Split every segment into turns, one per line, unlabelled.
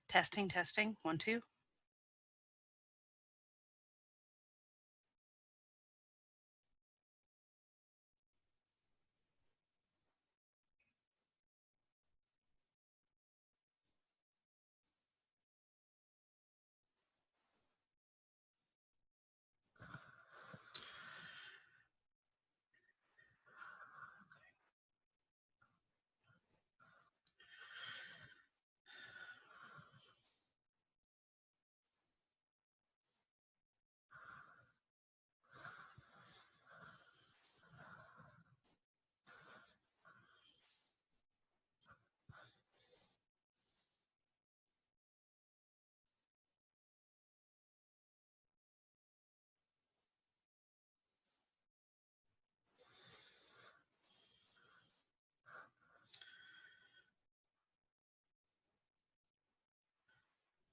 Testing, testing. 1, 2.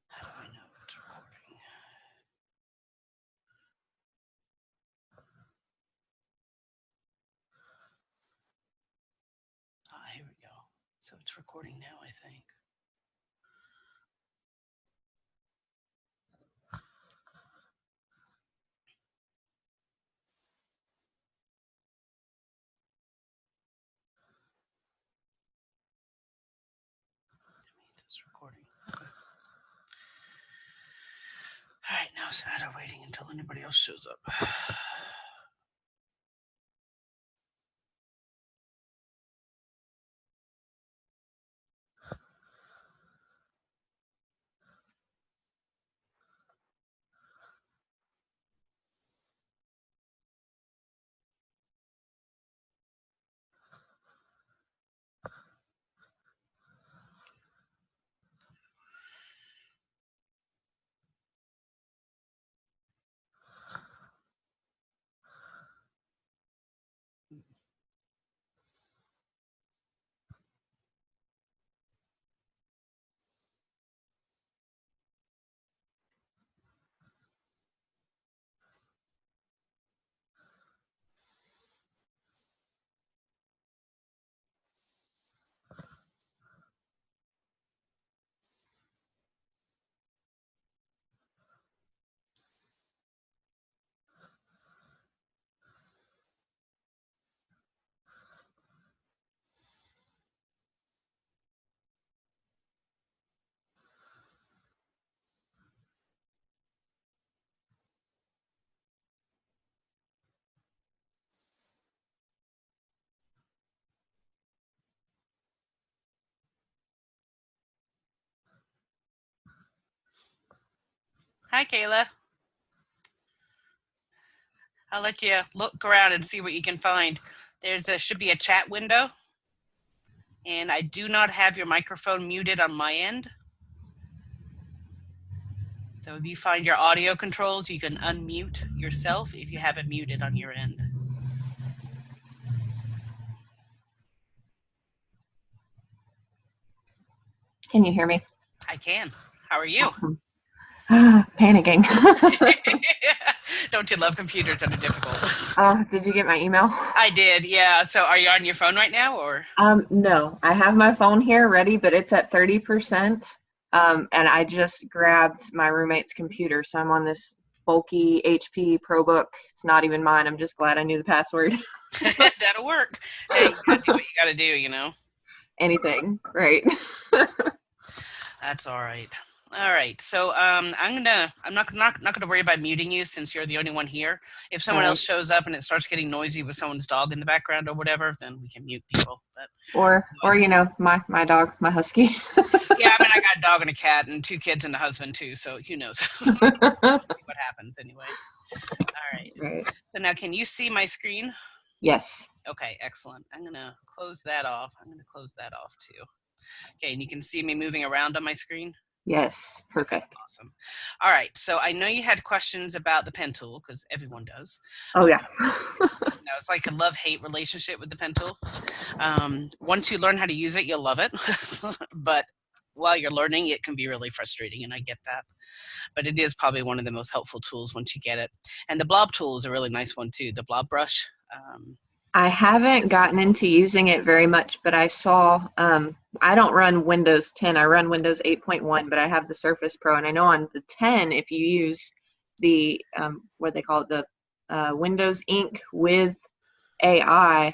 How do I know it's recording? Ah, here we go. So it's recording now, I think. It's recording. Okay. All right, now it's out of waiting until anybody else shows up. Hi, Kayla. I'll let you look around and see what you can find. Should be a chat window. And I do not have your microphone muted on my end. So if you find your audio controls, you can unmute yourself if you have it muted on your end.
Can you hear me?
I can. How are you?
Awesome. Panicking.
Don't you love computers that are difficult?
Did you get my email?
I did, yeah. So are you on your phone right now, or?
No, I have my phone here ready, but it's at 30%. And I just grabbed my roommate's computer, so I'm on this bulky HP ProBook. It's not even mine. I'm just glad I knew the password.
That'll work. Hey, you gotta do what you gotta do, you know?
Anything, right?
That's all right. All right. So I'm not gonna worry about muting you since you're the only one here. If someone else shows up and it starts getting noisy with someone's dog in the background or whatever, then we can mute people. But
or you know, my dog, my husky.
yeah, I mean, I got a dog and a cat and 2 kids and a husband too, so who knows what happens anyway. All right.
Right.
So now, can you see my screen?
Yes.
Okay, excellent. I'm gonna close that off. I'm gonna close that off too. Okay, and you can see me moving around on my screen?
Yes. Perfect.
Okay, awesome. All right, so I know you had questions about the pen tool, because everyone does.
Oh, yeah.
It's like a love-hate relationship with the pen tool. Once you learn how to use it, you'll love it. But while you're learning, it can be really frustrating, and I get that. But it is probably one of the most helpful tools once you get it. And the blob tool is a really nice one too, the blob brush.
I haven't
This one.
gotten into using it very much, but I saw, I don't run Windows 10, I run Windows 8.1, but I have the Surface Pro, and I know on the 10, if you use the, what they call it, the Windows Ink with AI,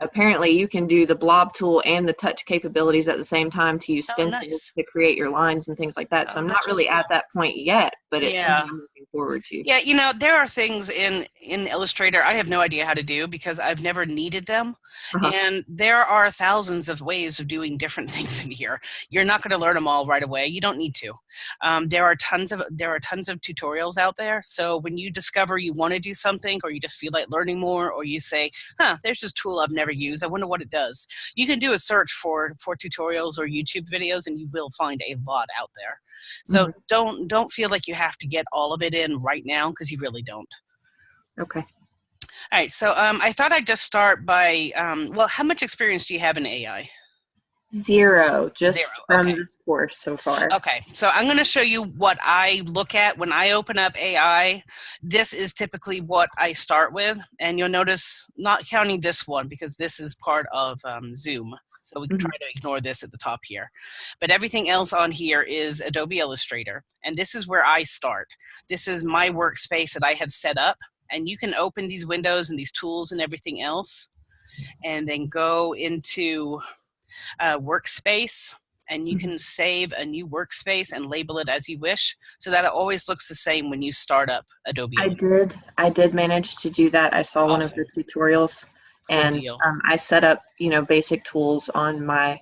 apparently you can do the blob tool and the touch capabilities at the same time to use
Oh,
stencils
nice.
to create your lines and things like that. So
Oh,
I'm not
that's really
really at
cool.
that point yet, but it's something
Yeah.
I'm looking forward to.
Yeah, you know, there are things in Illustrator I have no idea how to do because I've never needed them.
Uh-huh.
And there are thousands of ways of doing different things in here. You're not going to learn them all right away. You don't need to. There are tons of tutorials out there. So when you discover you want to do something, or you just feel like learning more, or you say, "Huh, there's this tool I've never used. I wonder what it does." You can do a search for tutorials or YouTube videos, and you will find a lot out there. So
Hmm.
don't feel like you have to get all of it in right now because you really don't.
Okay.
All right, so I thought I'd just start by well, how much experience do you have in AI?
Zero,
Zero.
just
Okay.
from this course so far.
Okay, so I'm going to show you what I look at when I open up AI. This is typically what I start with, and you'll notice, not counting this one because this is part of Zoom, so we can try
Hmm.
to ignore this at the top here. But everything else on here is Adobe Illustrator, and this is where I start. This is my workspace that I have set up, and you can open these windows and these tools and everything else, and then go into workspace, and you
Hmm.
can save a new workspace and label it as you wish so that it always looks the same when you start up Adobe
I
Illustrator.
did. I did manage to do that. I saw one of the
Awesome.
tutorials,
Good
and
deal.
I set up, basic tools on my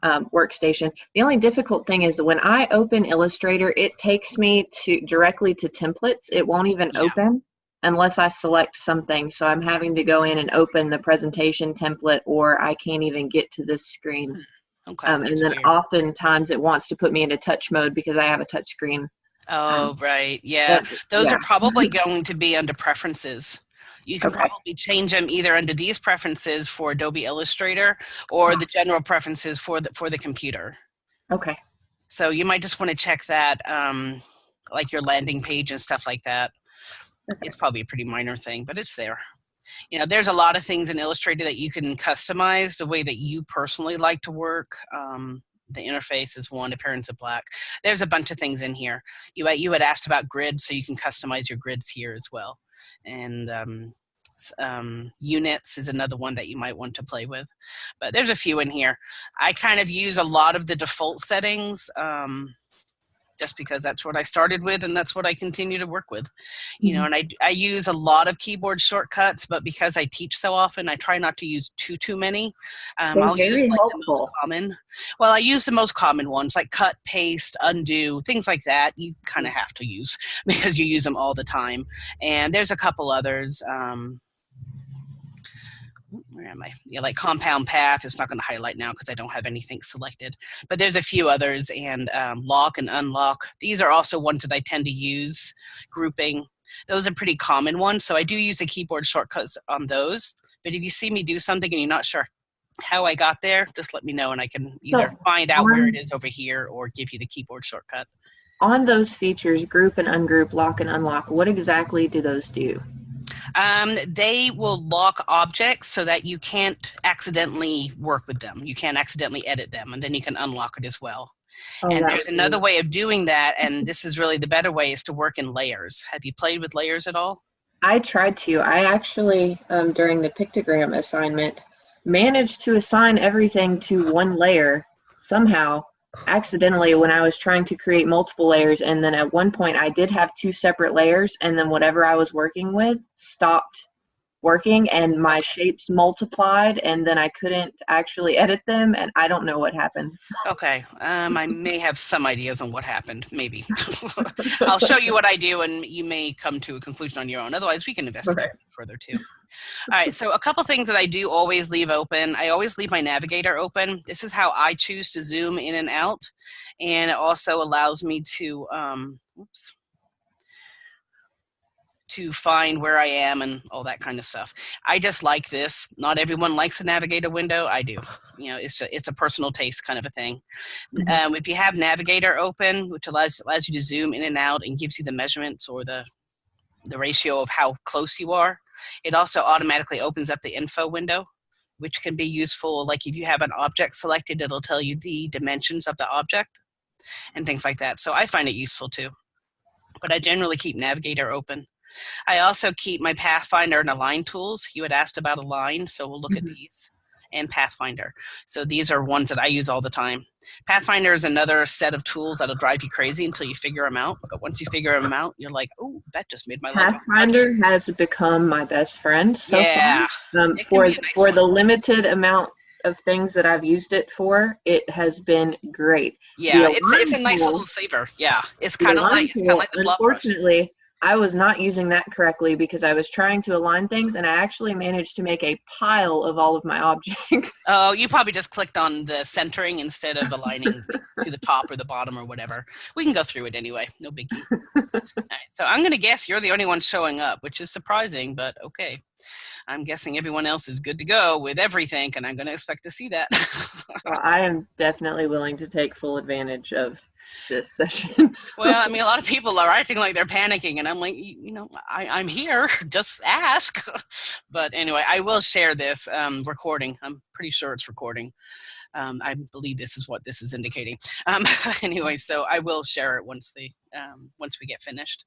workstation. The only difficult thing is that when I open Illustrator, it takes me to directly to templates. It won't even
Yeah.
open unless I select something. So I'm having to go in and open the presentation template, or I can't even get to this screen.
Okay,
And
that's
then
weird.
oftentimes it wants to put me into touch mode because I have a touch screen. Um,
Oh, right. Yeah.
and
Those are
yeah,
probably going to be under preferences. You can
okay,
probably change them either under these preferences for Adobe Illustrator or the general preferences for the computer.
okay,
So you might just want to check that, like your landing page and stuff like that.
okay.
It's probably a pretty minor thing, but it's there. You know, there's a lot of things in Illustrator that you can customize the way that you personally like to work. The interface is one, appearance of black. There's a bunch of things in here. You had asked about grids, so you can customize your grids here as well. And units is another one that you might want to play with. But there's a few in here. I kind of use a lot of the default settings. Just because that's what I started with and that's what I continue to work with. You know,
Mhm.
and I use a lot of keyboard shortcuts, but because I teach so often, I try not to use too many.
They're
I'll use
very
like the most
helpful.
common. Well, I use the most common ones like cut, paste, undo, things like that. You kind of have to use because you use them all the time. And there's a couple others. Where am I? Yeah, like compound path. It's not going to highlight now because I don't have anything selected. But there's a few others, and lock and unlock. These are also ones that I tend to use. Grouping. Those are pretty common ones. So I do use the keyboard shortcuts on those. But if you see me do something and you're not sure how I got there, just let me know and I can
So
either find out where it
on
is over here or give you the keyboard shortcut.
on those features, group and ungroup, lock and unlock, what exactly do those do?
They will lock objects so that you can't accidentally work with them. You can't accidentally edit them, and then you can unlock it as well.
Oh,
And
that
there's
would be
another way of doing that, and this is really the better way, is to work in layers. Have you played with layers at all?
I tried to. I actually, during the pictogram assignment, managed to assign everything to one layer somehow, accidentally, when I was trying to create multiple layers. And then at one point, I did have two separate layers, and then whatever I was working with stopped working, and my
Okay.
shapes multiplied, and then I couldn't actually edit them, and I don't know what happened.
Okay. I may have some ideas on what happened. Maybe. I'll show you what I do, and you may come to a conclusion on your own. Otherwise, we can investigate
Okay.
further too. All right, so a couple things that I do always leave open. I always leave my navigator open. This is how I choose to zoom in and out, and it also allows me to, oops, to find where I am and all that kind of stuff. I just like this. Not everyone likes a navigator window. I do. You know, it's a personal taste kind of a thing.
Mhm.
If you have navigator open, which allows you to zoom in and out and gives you the measurements or the the ratio of how close you are. It also automatically opens up the info window, which can be useful. Like if you have an object selected, it'll tell you the dimensions of the object and things like that. So I find it useful too. But I generally keep Navigator open. I also keep my Pathfinder and Align tools. You had asked about Align, so we'll look at these. And Pathfinder. So these are ones that I use all the time. Pathfinder is another set of tools that'll drive you crazy until you figure them out. But once you figure them out, you're like, oh, that just made my life a lot harder.
Pathfinder has become my best friend so
Yeah,
far.
it can be a nice
For the
one.
limited amount of things that I've used it for, it has been great.
Yeah,
The
it's
Align
a nice little
tool,
saver. Yeah, it's
the
kind of
Align tool,
like the blot brush.
unfortunately, I was not using that correctly because I was trying to align things and I actually managed to make a pile of all of my objects.
Oh, you probably just clicked on the centering instead of aligning to the top or the bottom or whatever. We can go through it anyway. No biggie. All right, so I'm going to guess you're the only one showing up, which is surprising, but okay. I'm guessing everyone else is good to go with everything, and I'm going to expect to see that.
Well, I am definitely willing to take full advantage of this session.
Well, I mean, a lot of people are acting like they're panicking, and I'm like, you know, I'm here. Just ask. But anyway, I will share this recording. I'm pretty sure it's recording. I believe this is what this is indicating. Anyway, so I will share it once we get finished.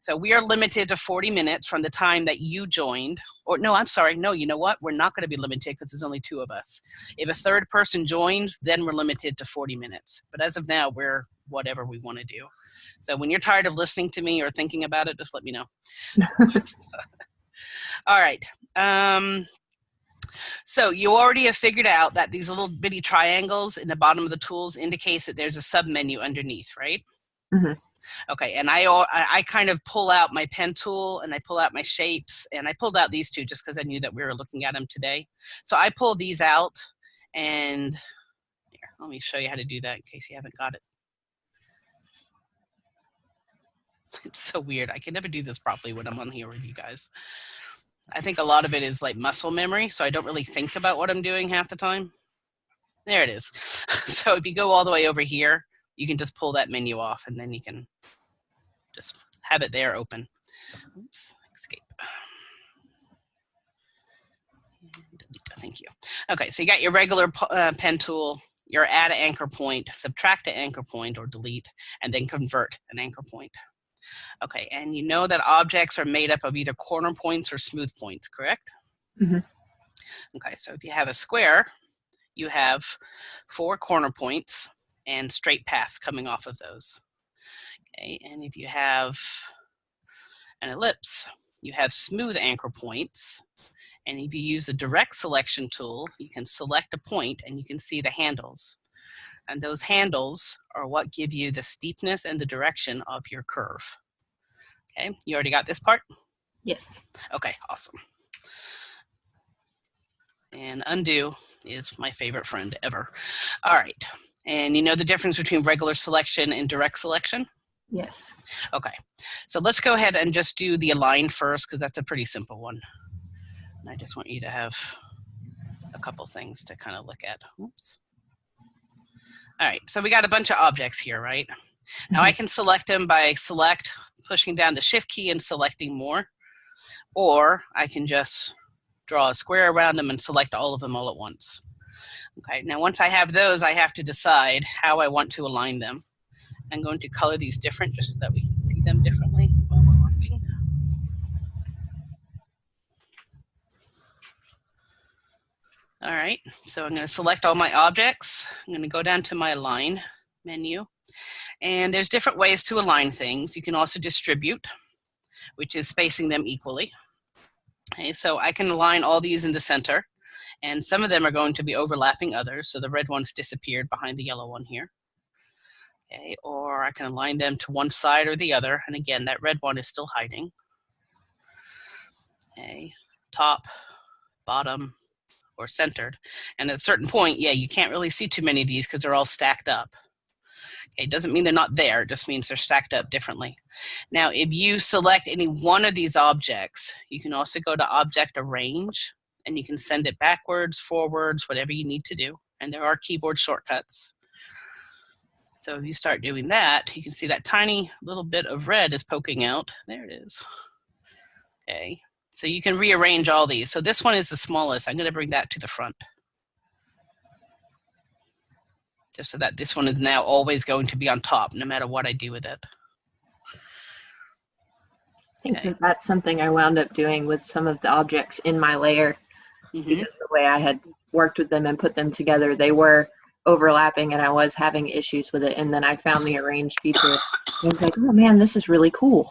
So we are limited to 40 minutes from the time that you joined. Or no, I'm sorry. No, you know what? We're not going to be limited because there's only 2 of us. If a third person joins, then we're limited to 40 minutes. But as of now, we're whatever we want to do. So when you're tired of listening to me or thinking about it, just let me know. All right. So you already have figured out that these little bitty triangles in the bottom of the tools indicates that there's a submenu underneath, right?
Mhm.
Okay, and I kind of pull out my pen tool and I pull out my shapes, and I pulled out these 2 just because I knew that we were looking at them today. So I pull these out, and here, let me show you how to do that in case you haven't got it. It's so weird. I can never do this properly when I'm on here with you guys. I think a lot of it is like muscle memory, so I don't really think about what I'm doing half the time. There it is. So if you go all the way over here, you can just pull that menu off, and then you can just have it there open. Oops, escape. Thank you. Okay, so you got your regular pen tool, your add an anchor point, subtract an anchor point, or delete, and then convert an anchor point. Okay, and you know that objects are made up of either corner points or smooth points, correct?
Mhm.
Okay, so if you have a square, you have 4 corner points and straight paths coming off of those. Okay, and if you have an ellipse, you have smooth anchor points. And if you use the direct selection tool, you can select a point and you can see the handles. And those handles are what give you the steepness and the direction of your curve. Okay, you already got this part?
Yes.
Okay, awesome. And undo is my favorite friend ever. All right, and you know the difference between regular selection and direct selection?
Yes.
Okay, so let's go ahead and just do the align first because that's a pretty simple one. And I just want you to have a couple things to kind of look at. Oops. All right, so we got a bunch of objects here, right? Now I can select them by pushing down the shift key and selecting more, or I can just draw a square around them and select all of them all at once. Okay, now once I have those, I have to decide how I want to align them. I'm going to color these different just so that we can see them differently while we're working. All right, so I'm going to select all my objects. I'm going to go down to my Align menu. And there's different ways to align things. You can also distribute, which is spacing them equally. Okay, so I can align all these in the center, and some of them are going to be overlapping others. So the red one's disappeared behind the yellow one here. Okay, or I can align them to one side or the other. And again, that red one is still hiding. Okay, top, bottom, or centered. And at a certain point, yeah, you can't really see too many of these because they're all stacked up. Okay, it doesn't mean they're not there, it just means they're stacked up differently. Now, if you select any one of these objects, you can also go to Object Arrange, and you can send it backwards, forwards, whatever you need to do. And there are keyboard shortcuts. So if you start doing that, you can see that tiny little bit of red is poking out. There it is. Okay, so you can rearrange all these. So this one is the smallest. I'm going to bring that to the front. Just so that this one is now always going to be on top, no matter what I do with it.
I think that that's something I wound up doing with some of the objects in my layer, because the way I had worked with them and put them together, they were overlapping and I was having issues with it. And then I found the arrange feature. I was like, oh man, this is really cool.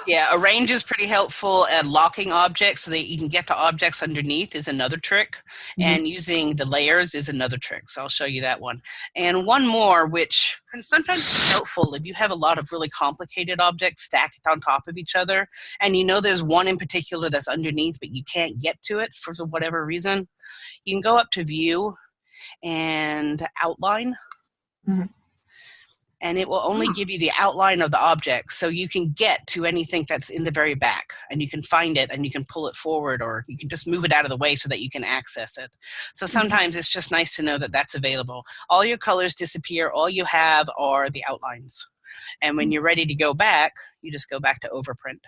Yeah, arrange is pretty helpful, and locking objects so that you can get to objects underneath is another trick. And using the layers is another trick. So I'll show you that one. And one more, which can sometimes be helpful if you have a lot of really complicated objects stacked on top of each other, and you know there's one in particular that's underneath, but you can't get to it for whatever reason. You can go up to View and Outline. And it will only give you the outline of the object, so you can get to anything that's in the very back, and you can find it and you can pull it forward, or you can just move it out of the way so that you can access it. So sometimes it's just nice to know that that's available. All your colors disappear. All you have are the outlines. And when you're ready to go back, you just go back to overprint.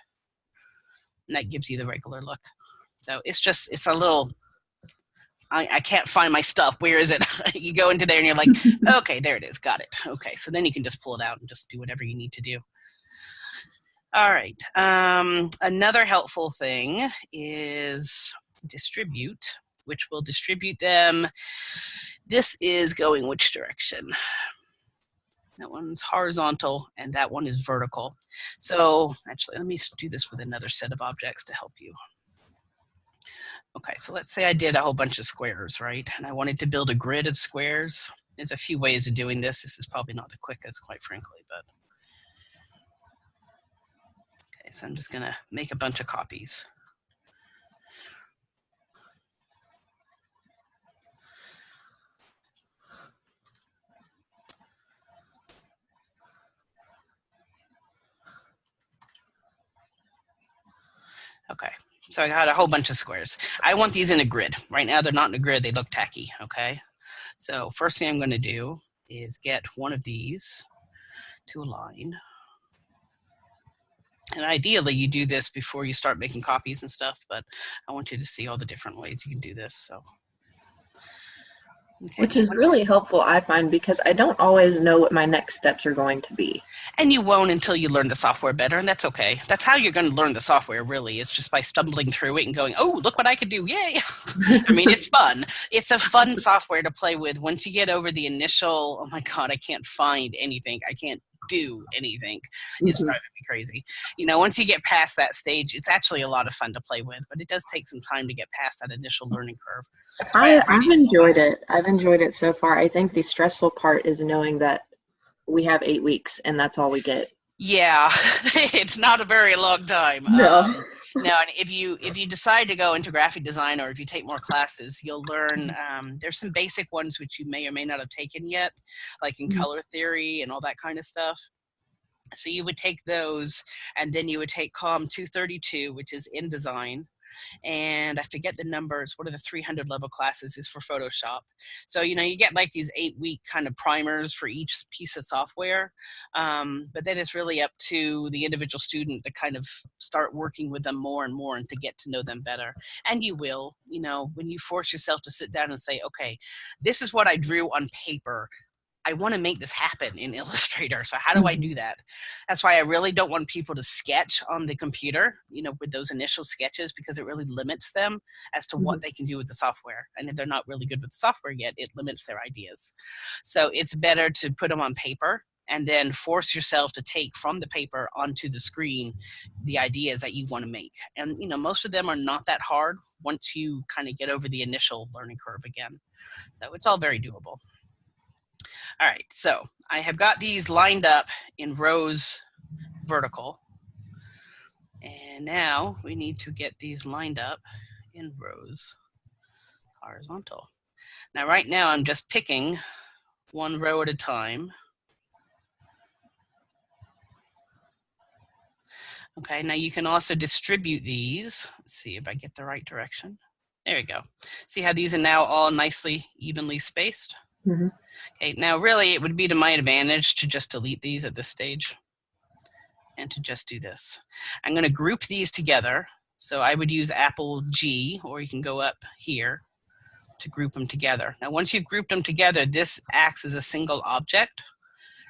And that gives you the regular look. So it's a little, I can't find my stuff. Where is it? You go into there and you're like, okay, there it is. Got it. Okay, so then you can just pull it out and just do whatever you need to do. All right. Another helpful thing is distribute, which will distribute them. This is going which direction? That one's horizontal and that one is vertical. So actually, let me do this with another set of objects to help you. Okay, so let's say I did a whole bunch of squares, right? And I wanted to build a grid of squares. There's a few ways of doing this. This is probably not the quickest, quite frankly, but. Okay, so I'm just gonna make a bunch of copies. Okay, so I got a whole bunch of squares. I want these in a grid. Right now they're not in a grid, they look tacky, okay? So first thing I'm gonna do is get one of these to align. And ideally you do this before you start making copies and stuff, but I want you to see all the different ways you can do this, so.
Okay. Which is really helpful, I find, because I don't always know what my next steps are going to be.
And you won't until you learn the software better, and that's okay. That's how you're going to learn the software, really. It's just by stumbling through it and going, oh, look what I could do, yay! I mean, it's fun. It's a fun software to play with. Once you get over the initial, oh my God, I can't find anything, I can't do anything, it's driving me crazy. You know, once you get past that stage, it's actually a lot of fun to play with, but it does take some time to get past that initial learning curve.
I've enjoyed it. I've enjoyed it so far. I think the stressful part is knowing that we have 8 weeks and that's all we get.
Yeah, it's not a very long time.
No.
No, and if you decide to go into graphic design, or if you take more classes, you'll learn, there's some basic ones which you may or may not have taken yet, like in color theory and all that kind of stuff. So you would take those, and then you would take COM230, which is InDesign, and I forget the numbers. What are the 300 level classes is for Photoshop. So, you know, you get like these 8-week kind of primers for each piece of software. But then it's really up to the individual student to kind of start working with them more and more and to get to know them better. And you will, you know, when you force yourself to sit down and say, okay, this is what I drew on paper. I want to make this happen in Illustrator. So how do I do that? That's why I really don't want people to sketch on the computer, you know, with those initial sketches, because it really limits them as to what they can do with the software. And if they're not really good with the software yet, it limits their ideas. So it's better to put them on paper and then force yourself to take from the paper onto the screen the ideas that you want to make. And, you know, most of them are not that hard once you kind of get over the initial learning curve again. So it's all very doable. All right, so I have got these lined up in rows vertical. And now we need to get these lined up in rows horizontal. Now right now I'm just picking one row at a time. Okay, now you can also distribute these. Let's see if I get the right direction. There we go. See how these are now all nicely evenly spaced? Okay, now really it would be to my advantage to just delete these at this stage and to just do this. I'm going to group these together So I would use Apple G, or you can go up here to group them together. Now, once you've grouped them together, this acts as a single object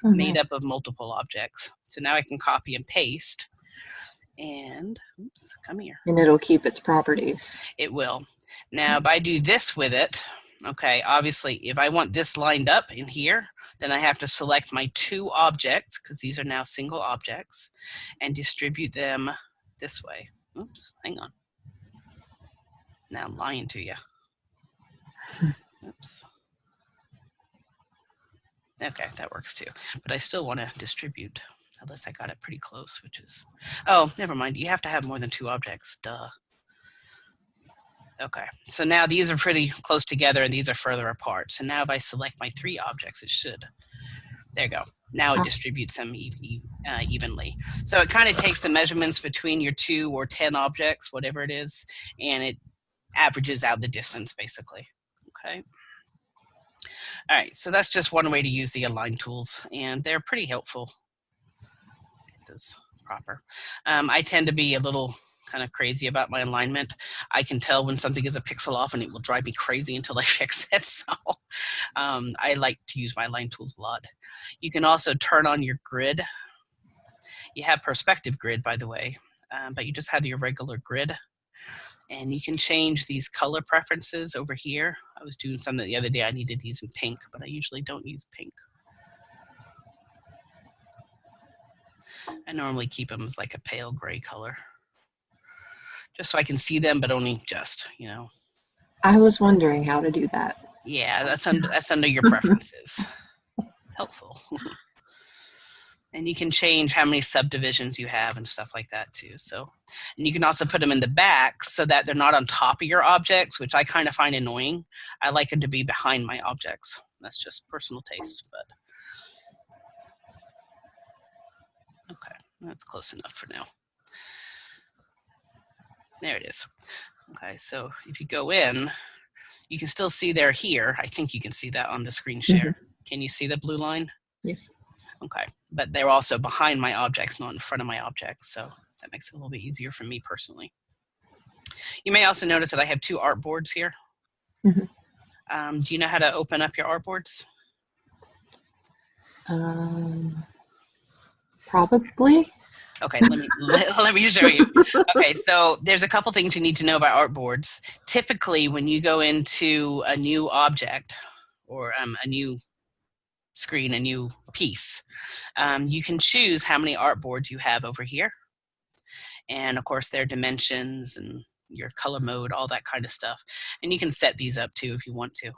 made up of multiple objects. So now I can copy and paste, and oops, come here.
And it'll keep its properties.
It will. Now, if I do this with it, okay, obviously, if I want this lined up in here, then I have to select my 2 objects, because these are now single objects, and distribute them this way. Oops, hang on. Now I'm lying to you. Oops. Okay, that works too. But I still want to distribute, unless I got it pretty close, which is... Oh, never mind. You have to have more than 2 objects. Duh. Okay, so now these are pretty close together, and these are further apart. So now if I select my 3 objects, it should... There you go. Now it distributes them evenly. So it kind of takes the measurements between your 2 or 10 objects, whatever it is, and it averages out the distance, basically. Okay. All right, so that's just one way to use the align tools, and they're pretty helpful. Get those proper. I tend to be a little kind of crazy about my alignment. I can tell when something is a pixel off, and it will drive me crazy until I fix it. So I like to use my align tools a lot. You can also turn on your grid. You have perspective grid, by the way, but you just have your regular grid. And you can change these color preferences over here. I was doing something the other day. I needed these in pink, but I usually don't use pink. I normally keep them as like a pale gray color, just so I can see them, but only just, you know.
I was wondering how to do that.
Yeah, that's under your preferences. Helpful. And you can change how many subdivisions you have and stuff like that too. So, and you can also put them in the back so that they're not on top of your objects, which I kind of find annoying. I like them to be behind my objects. That's just personal taste, but okay, that's close enough for now. There it is. Okay, so if you go in, you can still see they're here. I think you can see that on the screen share. Can you see the blue line?
Yes.
Okay, but they're also behind my objects, not in front of my objects, so that makes it a little bit easier for me personally. You may also notice that I have 2 artboards here. Do you know how to open up your artboards?
Probably.
Okay, let me show you. Okay, so there's a couple things you need to know about artboards. Typically, when you go into a new object or a new screen, a new piece, you can choose how many artboards you have over here. And of course, their dimensions and your color mode, all that kind of stuff. And you can set these up too if you want to.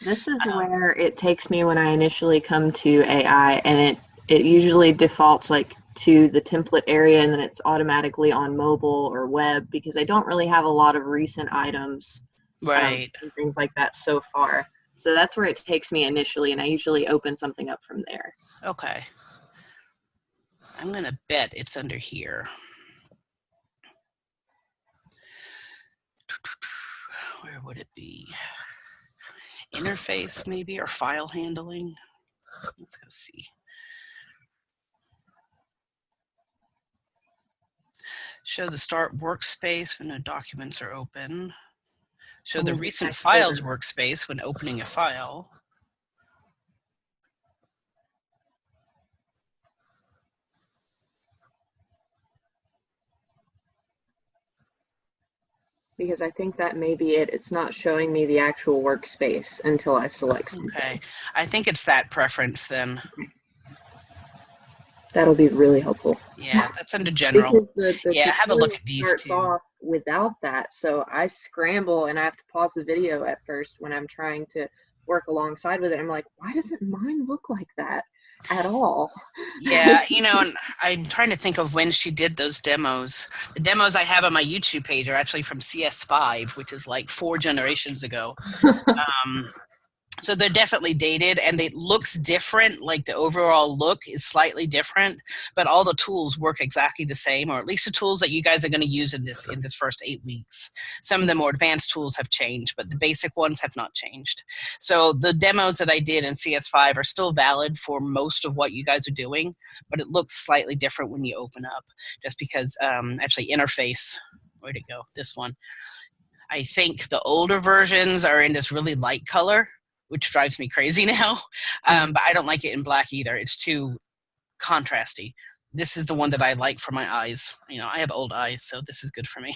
This is where it takes me when I initially come to AI, and it usually defaults like to the template area, and then it's automatically on mobile or web, because I don't really have a lot of recent items,
right,
and things like that so far. So that's where it takes me initially, and I usually open something up from there.
Okay. I'm going to bet it's under here. Where would it be? Interface maybe, or file handling? Let's go see. Show the start workspace when the documents are open. Show the recent files workspace when opening a file.
Because I think that may be it. It's not showing me the actual workspace until I select something.
Okay, I think it's that preference then.
That'll be really helpful.
Yeah, that's under general.
The
yeah, have a look at these
starts
two.
Off without that, so I scramble and I have to pause the video at first when I'm trying to work alongside with it. I'm like, why doesn't mine look like that at all?
Yeah, you know, and I'm trying to think of when she did those demos. The demos I have on my YouTube page are actually from CS5, which is like 4 generations ago. So they're definitely dated, and it looks different. Like the overall look is slightly different, but all the tools work exactly the same, or at least the tools that you guys are going to use in this first 8 weeks. Some of the more advanced tools have changed, but the basic ones have not changed. So the demos that I did in CS5 are still valid for most of what you guys are doing, but it looks slightly different when you open up, just because actually interface Where'd it go? This one. I think the older versions are in this really light color, which drives me crazy now. But I don't like it in black either. It's too contrasty. This is the one that I like for my eyes. You know, I have old eyes, so this is good for me.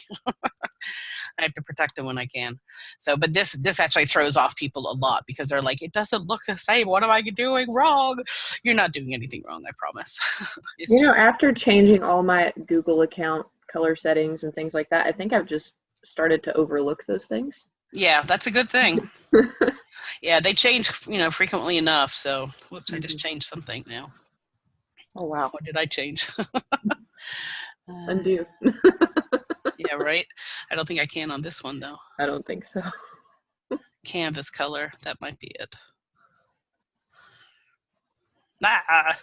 I have to protect them when I can. So, but this actually throws off people a lot because they're like, it doesn't look the same. What am I doing wrong? You're not doing anything wrong, I promise. It's
You know,
just,
after changing all my Google account color settings and things like that, I think I've just started to overlook those things.
yeah, that's a good thing. Yeah, they change, you know, frequently enough. So, whoops, I just changed something now.
Oh, wow.
What did I change?
Undo.
Yeah, right. I don't think I can on this one though.
I don't think so.
Canvas color, that might be it. Ah,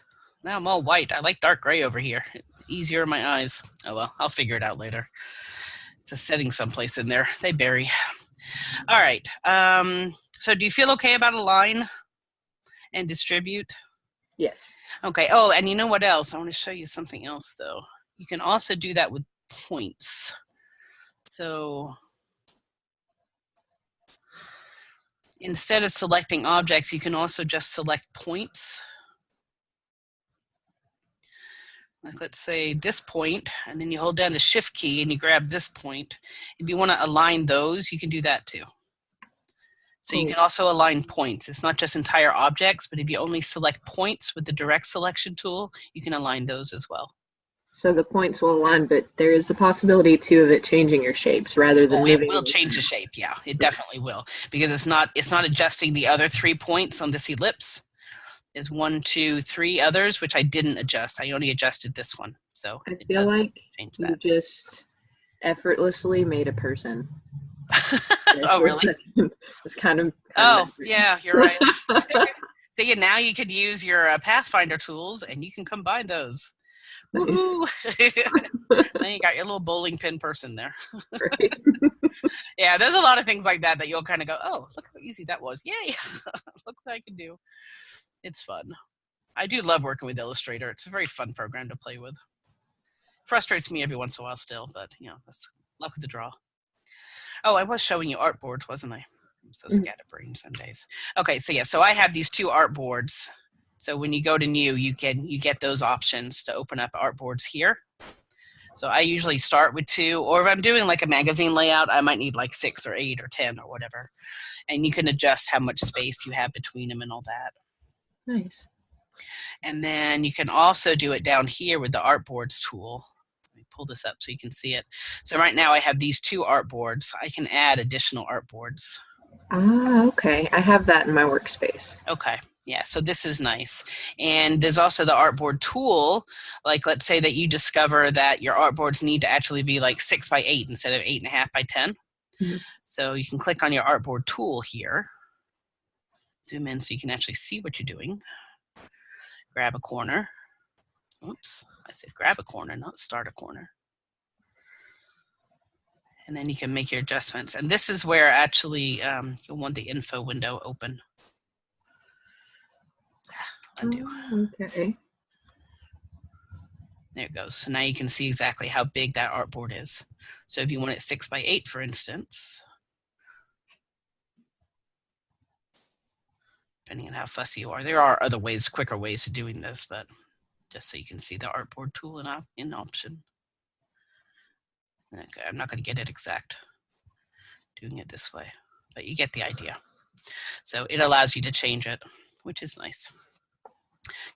now I'm all white. I like dark gray over here. Easier on my eyes. Oh well, I'll figure it out later. It's a setting someplace in there. They bury. All right. So do you feel okay about align and distribute?
Yes.
Okay. Oh, and you know what else? I want to show you something else though. You can also do that with points. So instead of selecting objects, you can also just select points. Like let's say this point, and then you hold down the shift key and you grab this point. If you want to align those, you can do that too. So you can also align points. It's not just entire objects, but if you only select points with the direct selection tool, you can align those as well.
So the points will align, but there is the possibility too of it changing your shapes rather than
Oh, it
moving.
will change the shape. Yeah, it definitely will, because it's not adjusting the other 3 points on this ellipse. There's 1, 2, 3 others, which I didn't adjust. I only adjusted this one. So
I
it
feel
does
like
change
you
that.
just effortlessly made a person.
Oh, really?
It's kind of
Oh, yeah, you're right. See, now you could use your Pathfinder tools, and you can combine those.
nice.
Woohoo! Now you got your little bowling pin person there.
Right.
Yeah, there's a lot of things like that that you'll kind of go, oh, look how easy that was. Yay! Look what I can do. It's fun. I do love working with Illustrator. It's a very fun program to play with. Frustrates me every once in a while still, but, you know, that's luck of the draw. Oh, I was showing you artboards, wasn't I? I'm so scatterbrained some days. Okay, so yeah, so I have these 2 artboards. So when you go to new, you get those options to open up artboards here. So I usually start with 2, or if I'm doing like a magazine layout, I might need like 6 or 8 or 10 or whatever. And you can adjust how much space you have between them and all that.
Nice.
And then you can also do it down here with the artboards tool. Let me pull this up so you can see it. So right now I have these 2 artboards. I can add additional artboards.
Ah, okay. I have that in my workspace.
Okay. Yeah, so this is nice. And there's also the artboard tool. Like, let's say that you discover that your artboards need to actually be like 6 by 8 instead of 8.5 by 10. So you can click on your artboard tool here. Zoom in so you can actually see what you're doing. Grab a corner. Oops, I said grab a corner, not start a corner. And then you can make your adjustments. And this is where actually you'll want the info window open. Undo.
Okay.
There it goes. So now you can see exactly how big that artboard is. So if you want it 6 by 8, for instance, depending on how fussy you are, there are other ways, quicker ways of doing this, but just so you can see the artboard tool in option. Okay, I'm not going to get it exact doing it this way, but you get the idea. So it allows you to change it, which is nice.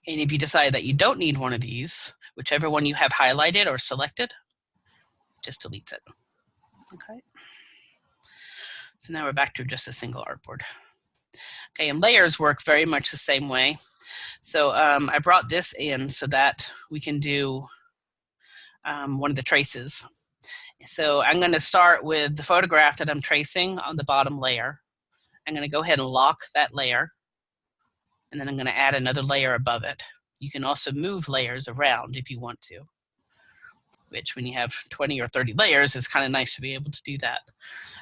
And if you decide that you don't need one of these, whichever one you have highlighted or selected, just deletes it. Okay. So now we're back to just a single artboard. Okay, and layers work very much the same way. So I brought this in so that we can do one of the traces. So I'm going to start with the photograph that I'm tracing on the bottom layer. I'm going to go ahead and lock that layer, and then I'm going to add another layer above it. You can also move layers around if you want to, which when you have 20 or 30 layers, it's kind of nice to be able to do that.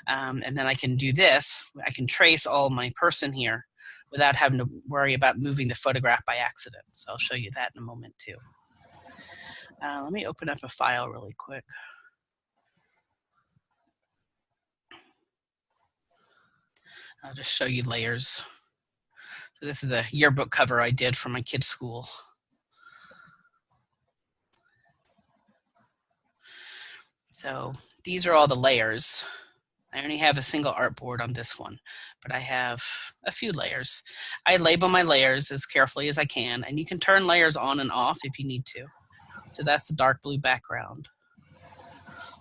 And then I can do this. I can trace all my person here without having to worry about moving the photograph by accident. So I'll show you that in a moment too. Let me open up a file really quick. I'll just show you layers. So this is a yearbook cover I did for my kids' school. So these are all the layers. I only have a single artboard on this one, but I have a few layers. I label my layers as carefully as I can, and you can turn layers on and off if you need to. So that's the dark blue background.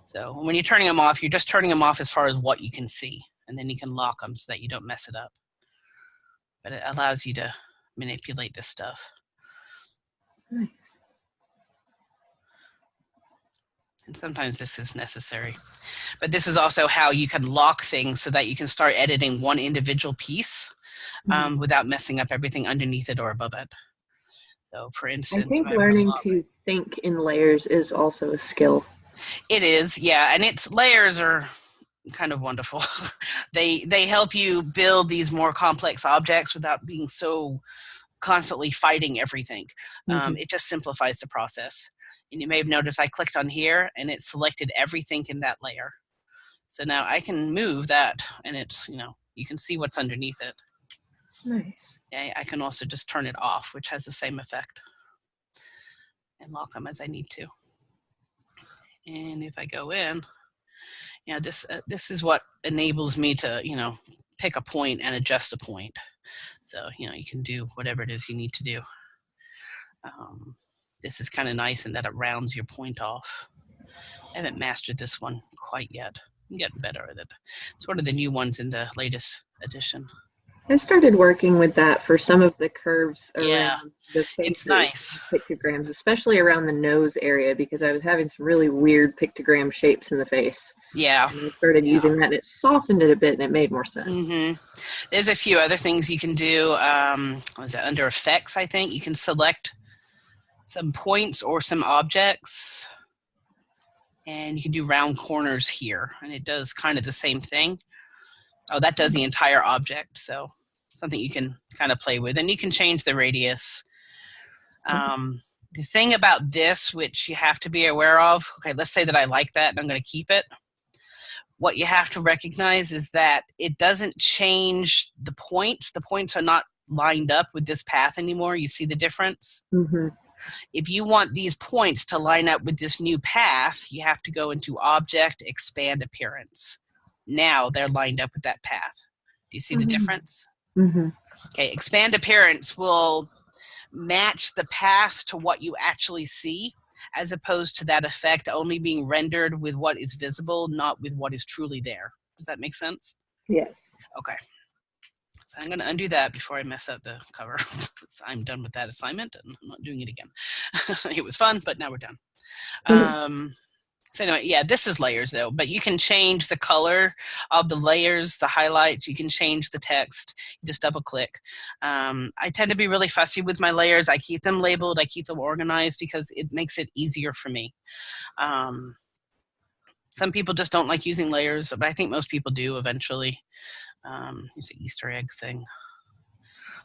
So when you're turning them off, you're just turning them off as far as what you can see, and then you can lock them so that you don't mess it up. But it allows you to manipulate this stuff.
Nice.
And sometimes this is necessary. But this is also how you can lock things so that you can start editing one individual piece without messing up everything underneath it or above it. So for instance,
I think learning to think in layers is also a skill.
It is, yeah, and its layers are kind of wonderful. They help you build these more complex objects without being so constantly fighting everything. It just simplifies the process. And you may have noticed I clicked on here and it selected everything in that layer. So now I can move that and it's, you can see what's underneath it.
Nice.
Okay, I can also just turn it off, which has the same effect, and lock them as I need to. And if I go in, this is what enables me to, pick a point and adjust a point. So, you can do whatever it is you need to do. This is kind of nice in that it rounds your point off. I haven't mastered this one quite yet. I'm getting better at it. It's one of the new ones in the latest edition.
I started working with that for some of the curves around the faces.
It's nice.
Pictograms, especially around the nose area, because I was having some really weird pictogram shapes in the face.
Yeah.
And I started using that, and it softened it a bit, and it made more sense.
There's a few other things you can do. Was it under effects, I think? You can select some points or some objects, and you can do round corners here, and it does kind of the same thing. Oh, that does the entire object, so something you can kind of play with. And you can change the radius. The thing about this, which you have to be aware of, okay, let's say that I like that and I'm going to keep it. What you have to recognize is that it doesn't change the points. The points are not lined up with this path anymore. You see the difference? If you want these points to line up with this new path, you have to go into Object, Expand Appearance. Now they're lined up with that path. Do you see the difference? Okay, Expand Appearance will match the path to what you actually see, as opposed to that effect only being rendered with what is visible, not with what is truly there. Does that make sense?
Yes.
Okay. So I'm going to undo that before I mess up the cover. I'm done with that assignment, and I'm not doing it again. It was fun, but now we're done. So anyway, yeah, this is layers though, but you can change the color of the layers, the highlights, you can change the text, you just double click. I tend to be really fussy with my layers. I keep them labeled, I keep them organized because it makes it easier for me. Some people just don't like using layers, but I think most people do eventually. Here's an Easter egg thing.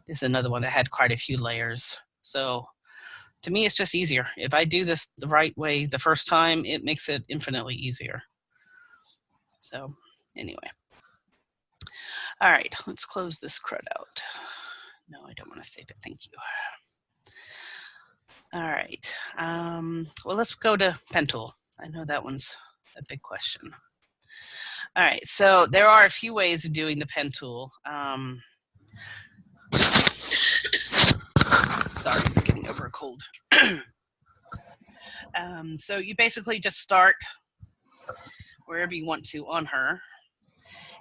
This is another one that had quite a few layers. So to me, it's just easier. If I do this the right way the first time, it makes it infinitely easier. So anyway. All right, let's close this crud out. No, I don't want to save it. Thank you. All right. Well, let's go to pen tool. I know that one's a big question. All right, so there are a few ways of doing the pen tool. Sorry, I was getting over a cold. So you basically just start wherever you want to on her.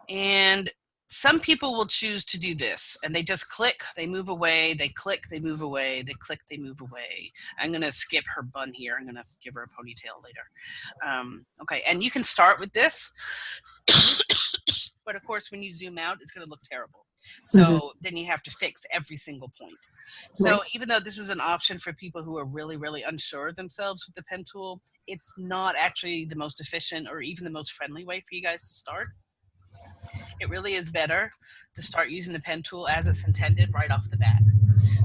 And some people will choose to do this, and they just click, they move away, they click, they move away, they click, they move away. I'm going to skip her bun here. I'm going to give her a ponytail later. Okay, and you can start with this. But of course, when you zoom out, it's going to look terrible. So then you have to fix every single point. So even though this is an option for people who are really, really unsure of themselves with the pen tool, it's not actually the most efficient or even the most friendly way for you guys to start. It really is better to start using the pen tool as it's intended right off the bat.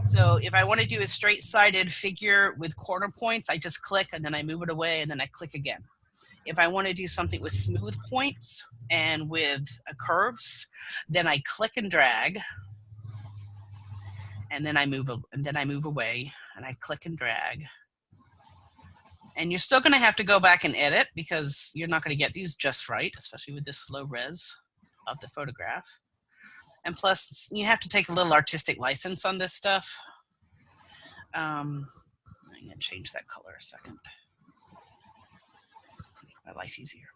So if I want to do a straight-sided figure with corner points, I just click and then I move it away and then I click again. If I want to do something with smooth points and with curves, then I click and drag, and then I move away, and I click and drag. And you're still going to have to go back and edit because you're not going to get these just right, especially with this low res of the photograph. And plus, you have to take a little artistic license on this stuff. I'm going to change that color a second. Make my life easier.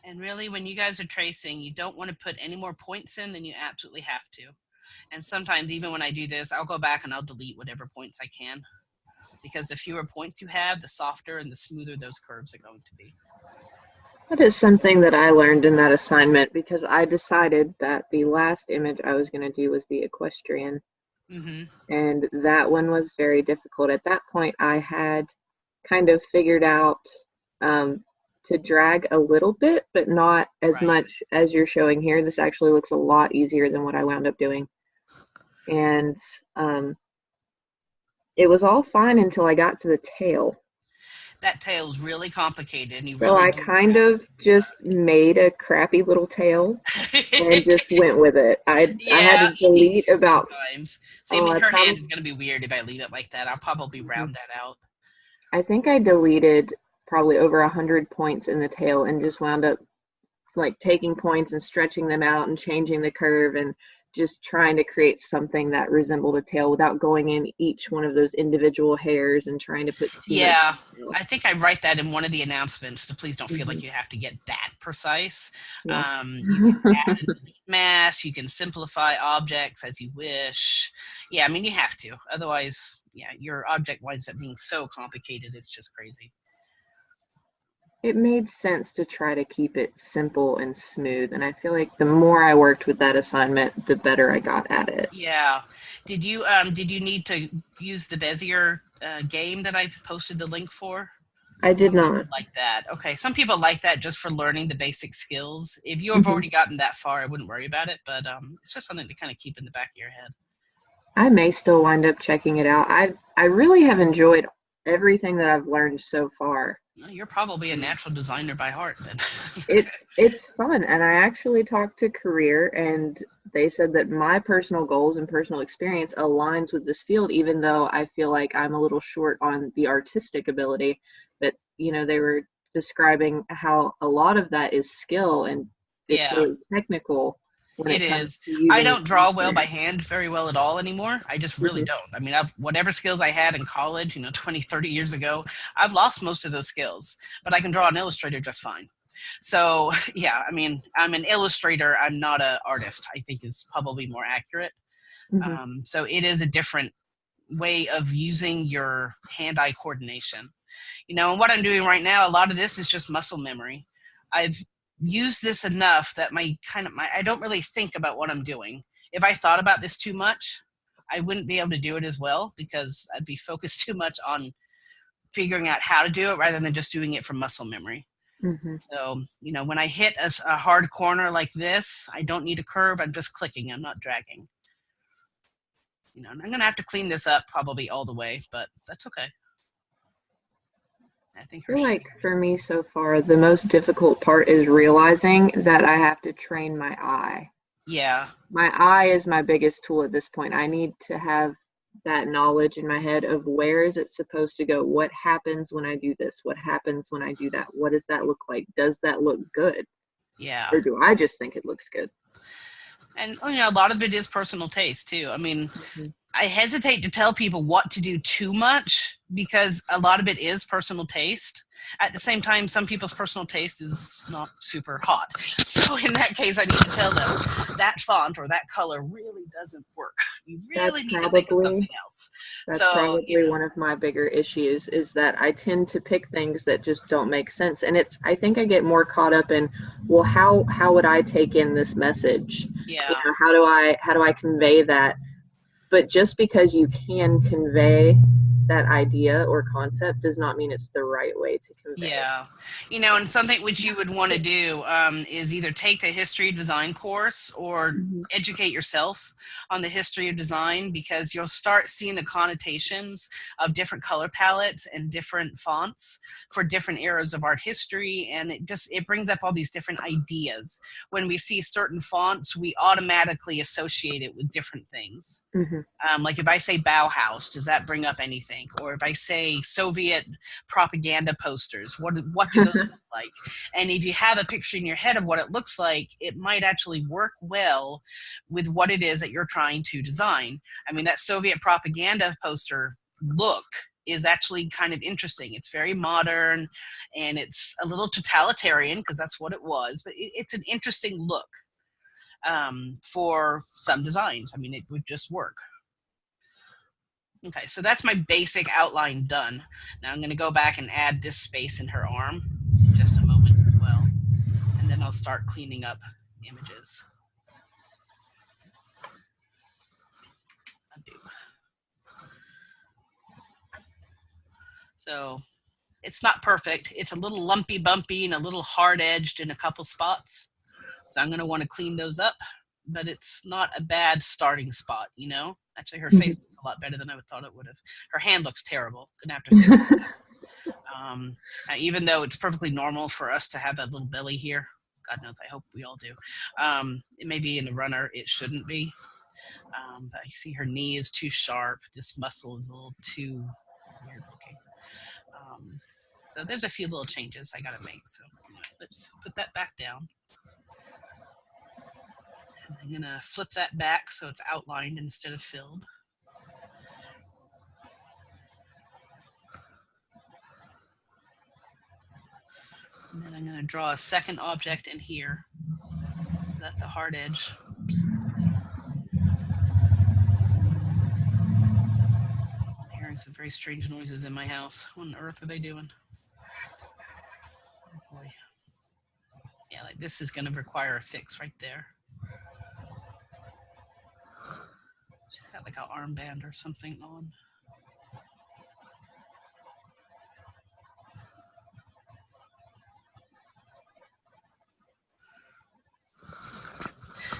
And really, when you guys are tracing, you don't want to put any more points in than you absolutely have to. And sometimes, even when I do this, I'll go back and I'll delete whatever points I can. Because the fewer points you have, the softer and the smoother those curves are going to be.
That is something that I learned in that assignment, because I decided that the last image I was going to do was the equestrian.
Mm-hmm.
And that one was very difficult. At that point, I had kind of figured out to drag a little bit, but not as much as you're showing here. This actually looks a lot easier than what I wound up doing. And it was all fine until I got to the tail.
That tail's really complicated, and you
So
really
I kind of just made a crappy little tail and just went with it. I had to delete about.
Sometimes. See, her hand is going to be weird if I leave it like that. I'll probably round that out.
I think I deleted probably over 100 points in the tail and just wound up like taking points and stretching them out and changing the curve and just trying to create something that resembled a tail without going in each one of those individual hairs and trying to put too much.
I think I write that in one of the announcements, so please don't feel like you have to get that precise.
Yeah.
You can add and delete mass, you can simplify objects as you wish. Yeah, I mean, you have to. Otherwise, yeah, your object winds up being so complicated, it's just crazy.
It made sense to try to keep it simple and smooth, and I feel like the more I worked with that assignment, the better I got at it.
Yeah. Did you need to use the Bezier game that I posted the link for?
I did not
like that. Okay, some people like that just for learning the basic skills. If you have already gotten that far, I wouldn't worry about it, but it's just something to kind of keep in the back of your head.
I may still wind up checking it out. I really have enjoyed everything that I've learned so far.
Well, you're probably a natural designer by heart then.
It's fun, and I actually talked to Career, and they said that my personal goals and personal experience aligns with this field, even though I feel like I'm a little short on the artistic ability. But they were describing how a lot of that is skill, and it's really technical. It is.
I don't draw well by hand very well at all anymore. I just really don't. I mean, whatever skills I had in college, 20, 30 years ago, I've lost most of those skills, but I can draw an Illustrator just fine. So, yeah, I mean, I'm an illustrator. I'm not an artist, I think is probably more accurate. So it is a different way of using your hand-eye coordination. And what I'm doing right now, a lot of this is just muscle memory. I've used this enough that I don't really think about what I'm doing. If I thought about this too much, I wouldn't be able to do it as well because I'd be focused too much on figuring out how to do it rather than just doing it from muscle memory. So, when I hit a hard corner like this, I don't need a curve. I'm just clicking. I'm not dragging. I'm going to have to clean this up probably all the way, but that's okay. I feel
like for me so far, the most difficult part is realizing that I have to train my eye.
Yeah.
My eye is my biggest tool at this point. I need to have that knowledge in my head of where is it supposed to go? What happens when I do this? What happens when I do that? What does that look like? Does that look good?
Yeah.
Or do I just think it looks good?
And, a lot of it is personal taste, too. I mean, I hesitate to tell people what to do too much because a lot of it is personal taste. At the same time, some people's personal taste is not super hot. So in that case, I need to tell them that font or that color really doesn't work. You really need to think of something else.
That's probably one of my bigger issues is that I tend to pick things that just don't make sense. And I think I get more caught up in, well, how would I take in this message?
Yeah.
How do I convey that? But just because you can convey that idea or concept does not mean it's the right way to convey.
Yeah. You know, and something which you would want to do is either take the history of design course or educate yourself on the history of design, because you'll start seeing the connotations of different color palettes and different fonts for different eras of art history. And it brings up all these different ideas. When we see certain fonts, we automatically associate it with different things. Like if I say Bauhaus, does that bring up anything? Or if I say Soviet propaganda posters, what do those look like? And if you have a picture in your head of what it looks like, it might actually work well with what it is that you're trying to design. I mean, that Soviet propaganda poster look is actually kind of interesting. It's very modern and it's a little totalitarian, because that's what it was, but it's an interesting look for some designs. I mean, it would just work. Okay, so that's my basic outline done. Now I'm going to go back and add this space in her arm in just a moment as well. And then I'll start cleaning up images. Undo. So it's not perfect. It's a little lumpy bumpy and a little hard edged in a couple spots. So I'm going to want to clean those up, but it's not a bad starting spot, you know? Actually, her face looks a lot better than I would thought it would have. Her hand looks terrible. Gonna have to fix it. Even though it's perfectly normal for us to have that little belly here, God knows, I hope we all do. It may be in a runner, it shouldn't be. But you see her knee is too sharp. This muscle is a little too weird looking. So there's a few little changes I gotta make. So let's put that back down. And I'm gonna flip that back so it's outlined instead of filled. And then I'm going to draw a second object in here. So that's a hard edge. Oops. I'm hearing some very strange noises in my house. What on earth are they doing? Oh boy. Yeah, like this is going to require a fix right there. She's got like an armband or something on.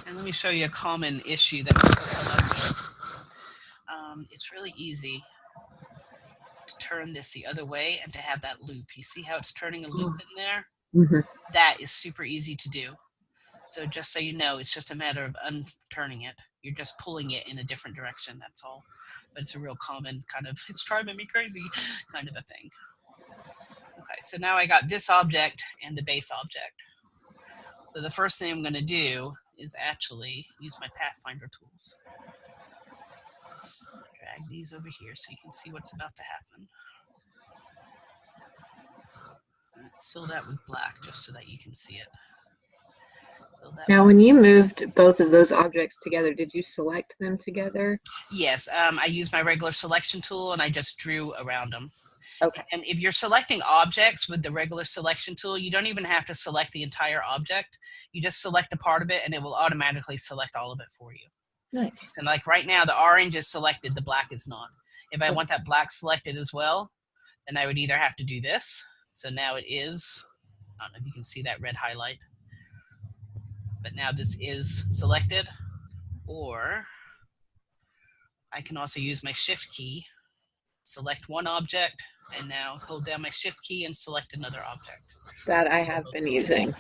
And let me show you a common issue that people come up with. It's really easy to turn this the other way and to have that loop. You see how it's turning a loop in there? That is super easy to do. So just so you know, it's just a matter of unturning it. You're just pulling it in a different direction, that's all. But it's a real common kind of, it's driving me crazy kind of a thing. Okay, so now I got this object and the base object. So the first thing I'm going to do is actually use my Pathfinder tools. Let's drag these over here so you can see what's about to happen. Let's fill that with black just so that you can see it.
Now, when you moved both of those objects together, did you select them together?
Yes, I used my regular selection tool and I just drew around them.
Okay.
And if you're selecting objects with the regular selection tool, you don't even have to select the entire object. You just select a part of it and it will automatically select all of it for you.
Nice.
And like right now, the orange is selected, the black is not. If I want that black selected as well, then I would either have to do this. So now it is, I don't know if you can see that red highlight, but now this is selected, or I can also use my shift key, select one object, and now hold down my shift key and select another object.
That so I have been using.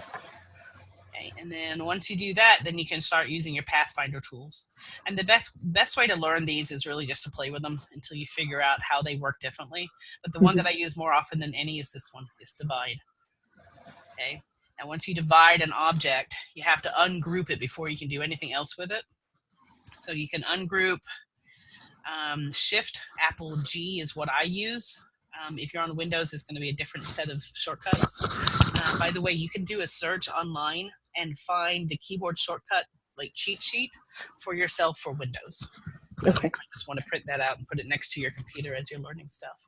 Okay, and then once you do that, then you can start using your Pathfinder tools. And the best way to learn these is really just to play with them until you figure out how they work differently. But the one that I use more often than any is this one, is divide. Okay, now once you divide an object, you have to ungroup it before you can do anything else with it. So you can ungroup. Shift, Apple G is what I use. If you're on Windows, it's going to be a different set of shortcuts. By the way, you can do a search online and find the keyboard shortcut like cheat sheet for yourself for Windows. So okay. You just want to print that out and put it next to your computer as you're learning stuff.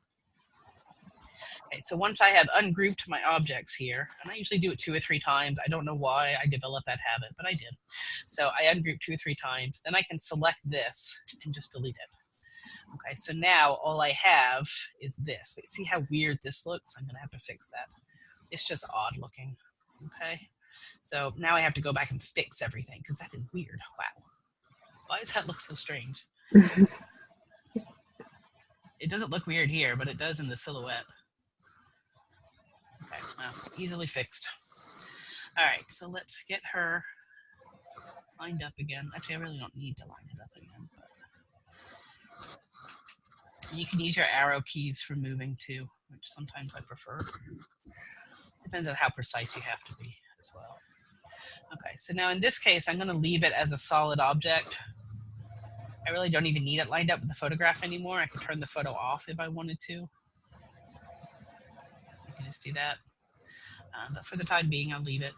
Okay, so once I have ungrouped my objects here, and I usually do it 2 or 3 times. I don't know why I developed that habit, but I did. So I ungroup 2 or 3 times. Then I can select this and just delete it. Okay, so now all I have is this. Wait, see how weird this looks? I'm gonna have to fix that. It's just odd looking. Okay, so now I have to go back and fix everything because that is weird. Wow, why does that look so strange? It doesn't look weird here, but it does in the silhouette. Okay, well, easily fixed. All right, so let's get her lined up again. Actually, I really don't need to line it up again. But you can use your arrow keys for moving too, which sometimes I prefer. Depends on how precise you have to be as well. Okay, so now in this case, I'm going to leave it as a solid object. I really don't even need it lined up with the photograph anymore. I could turn the photo off if I wanted to. I can just do that. But for the time being, I'll leave it.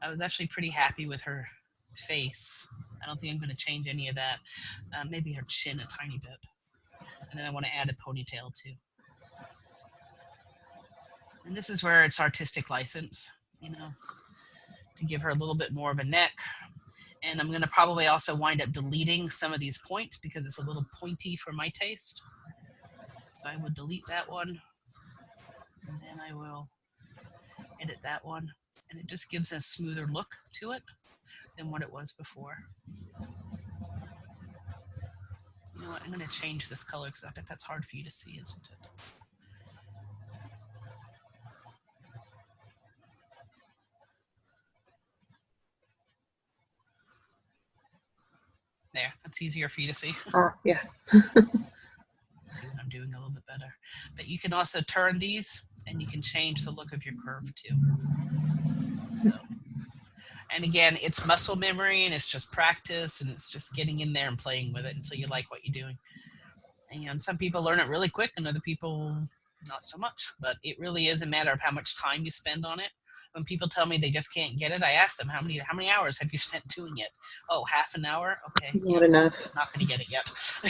I was actually pretty happy with her face. I don't think I'm going to change any of that. Maybe her chin a tiny bit. And then I want to add a ponytail too. And this is where it's artistic license, you know, to give her a little bit more of a neck. And I'm going to probably also wind up deleting some of these points because it's a little pointy for my taste. So I will delete that one. And then I will edit that one. And it just gives a smoother look to it than what it was before. You know what? I'm going to change this color because I bet that's hard for you to see, isn't it? There, that's easier for you to see.
Yeah.
See what I'm doing a little bit better. But you can also turn these and you can change the look of your curve too. So, and again, it's muscle memory and it's just practice and it's just getting in there and playing with it until you like what you're doing. And you know, some people learn it really quick and other people not so much. But it really is a matter of how much time you spend on it. When people tell me they just can't get it, I ask them, how many hours have you spent doing it? Oh, half an hour? Okay.
Not enough.
Not going to get it yet.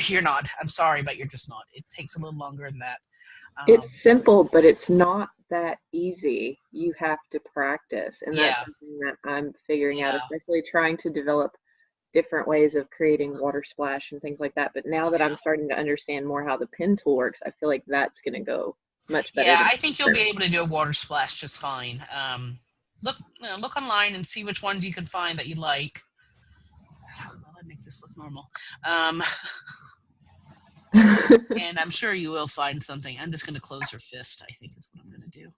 You're not. I'm sorry, but you're just not. It takes a little longer than that.
It's simple, but it's not that easy. You have to practice. And that's something that I'm figuring out, especially trying to develop different ways of creating water splash and things like that. But now that I'm starting to understand more how the pen tool works, I feel like that's going to go much better.
Yeah, I think you'll be able to do a water splash just fine. Look online and see which ones you can find that you like. How will I make this look normal? And I'm sure you will find something. I'm just going to close her fist, I think is what I'm going to do.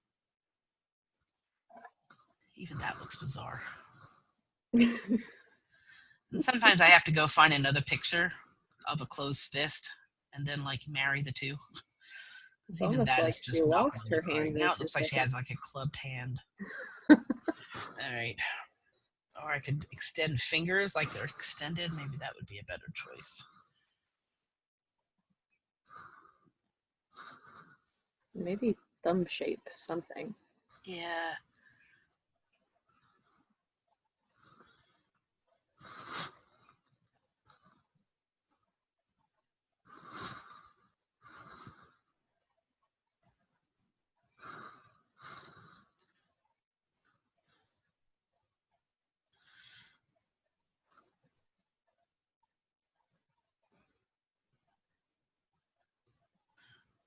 Even that looks bizarre. And sometimes I have to go find another picture of a closed fist and then like marry the two. Because even that is just not going to look right. Now it looks like she has like a clubbed hand. All right. Or I could extend fingers like they're extended. Maybe that would be a better choice.
Maybe thumb shape, something.
Yeah.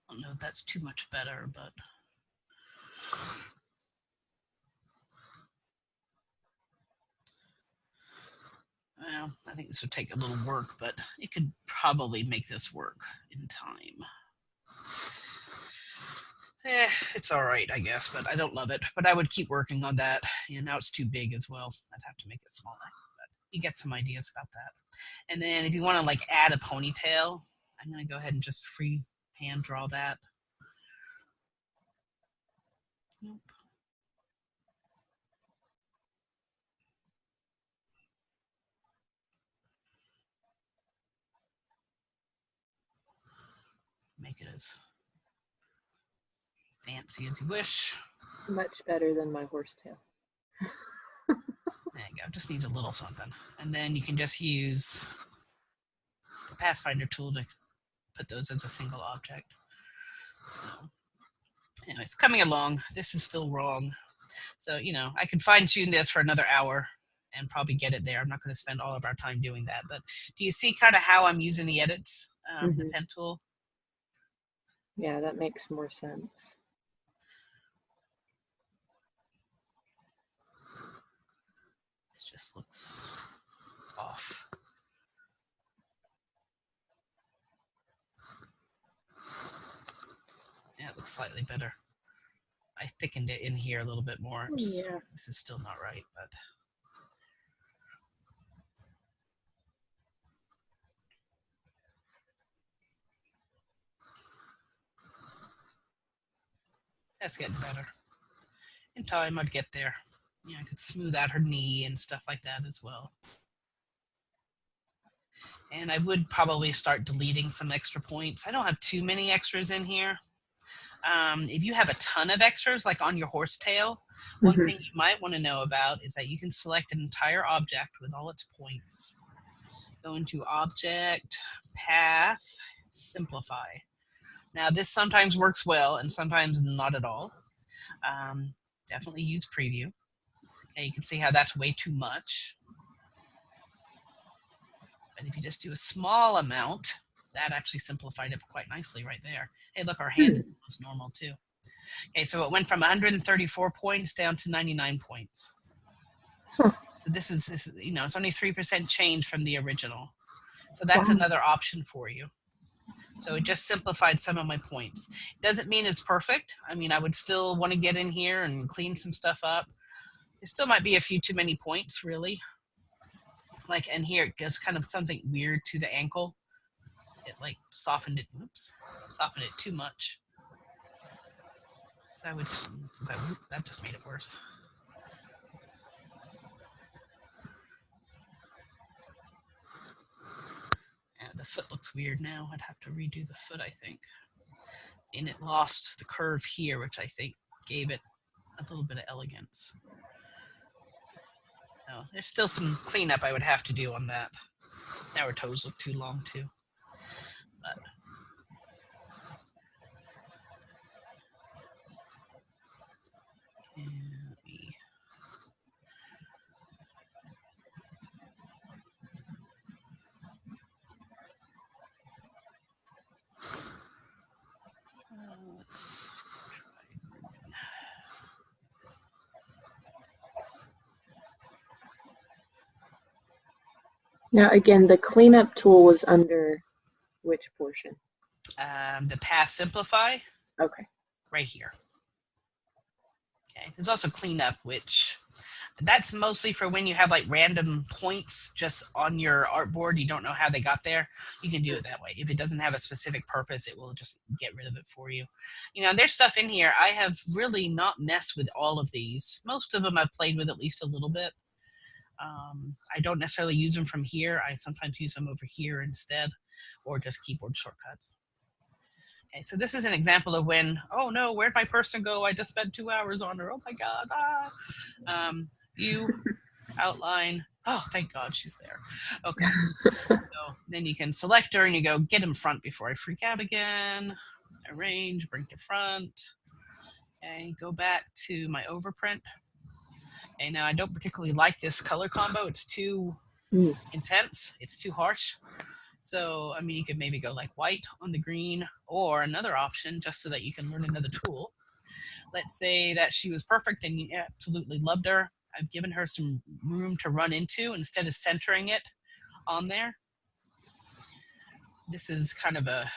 I don't know if that's too much better, but well, I think this would take a little work, but it could probably make this work in time. It's all right, I guess, but I don't love it. But I would keep working on that. You know, now it's too big as well. I'd have to make it smaller. But you get some ideas about that. And then if you want to like add a ponytail, I'm going to go ahead and just free hand draw that. Nope. Make it as fancy as you wish.
Much better than my horsetail.
There you go. Just needs a little something. And then you can just use the Pathfinder tool to put those as a single object. Anyway, it's coming along. This is still wrong. So, you know, I could fine tune this for another hour and probably get it there. I'm not going to spend all of our time doing that. But do you see kind of how I'm using the edits, the pen tool?
Yeah, that makes more sense.
This just looks off. Yeah, it looks slightly better. I thickened it in here a little bit more.
Yeah.
This is still not right, but that's getting better. In time, I'd get there. Yeah, I could smooth out her knee and stuff like that as well. And I would probably start deleting some extra points. I don't have too many extras in here. If you have a ton of extras, like on your horsetail, one thing you might want to know about is that you can select an entire object with all its points. Go into Object, Path, Simplify. Now, this sometimes works well and sometimes not at all. Definitely use Preview. Okay, you can see how that's way too much. But if you just do a small amount, that actually simplified it quite nicely right there. Hey, look, our hand was normal too. Okay, so it went from 134 points down to 99 points. So this is, it's only 3% change from the original. So that's another option for you. So it just simplified some of my points. It doesn't mean it's perfect. I mean, I would still want to get in here and clean some stuff up. There still might be a few too many points, really. Like in here, it gives kind of something weird to the ankle. It like softened it too much. So I would, okay, that just made it worse. Yeah, the foot looks weird now. I'd have to redo the foot, I think. And it lost the curve here, which I think gave it a little bit of elegance. No, there's still some cleanup I would have to do on that. Now her toes look too long too. But let's try.
Now, again, the cleanup tool was under which portion?
The Path Simplify.
Okay.
Right here. Okay. There's also cleanup, which that's mostly for when you have like random points just on your artboard. You don't know how they got there. You can do it that way. If it doesn't have a specific purpose, it will just get rid of it for you. There's stuff in here. I have really not messed with all of these. Most of them I've played with at least a little bit. I don't necessarily use them from here. I sometimes use them over here instead, or just keyboard shortcuts. Okay, so this is an example of when, oh no, where'd my person go? I just spent 2 hours on her. Oh my God. View, outline. Oh, thank God she's there. Okay. So then you can select her and you go, get in front before I freak out again. Arrange, bring to front. Okay, go back to my overprint. Okay, now I don't particularly like this color combo. It's too intense. It's too harsh. So, I mean, you could maybe go like white on the green, or another option, just so that you can learn another tool. Let's say that she was perfect and you absolutely loved her. I've given her some room to run into instead of centering it on there. This is kind of a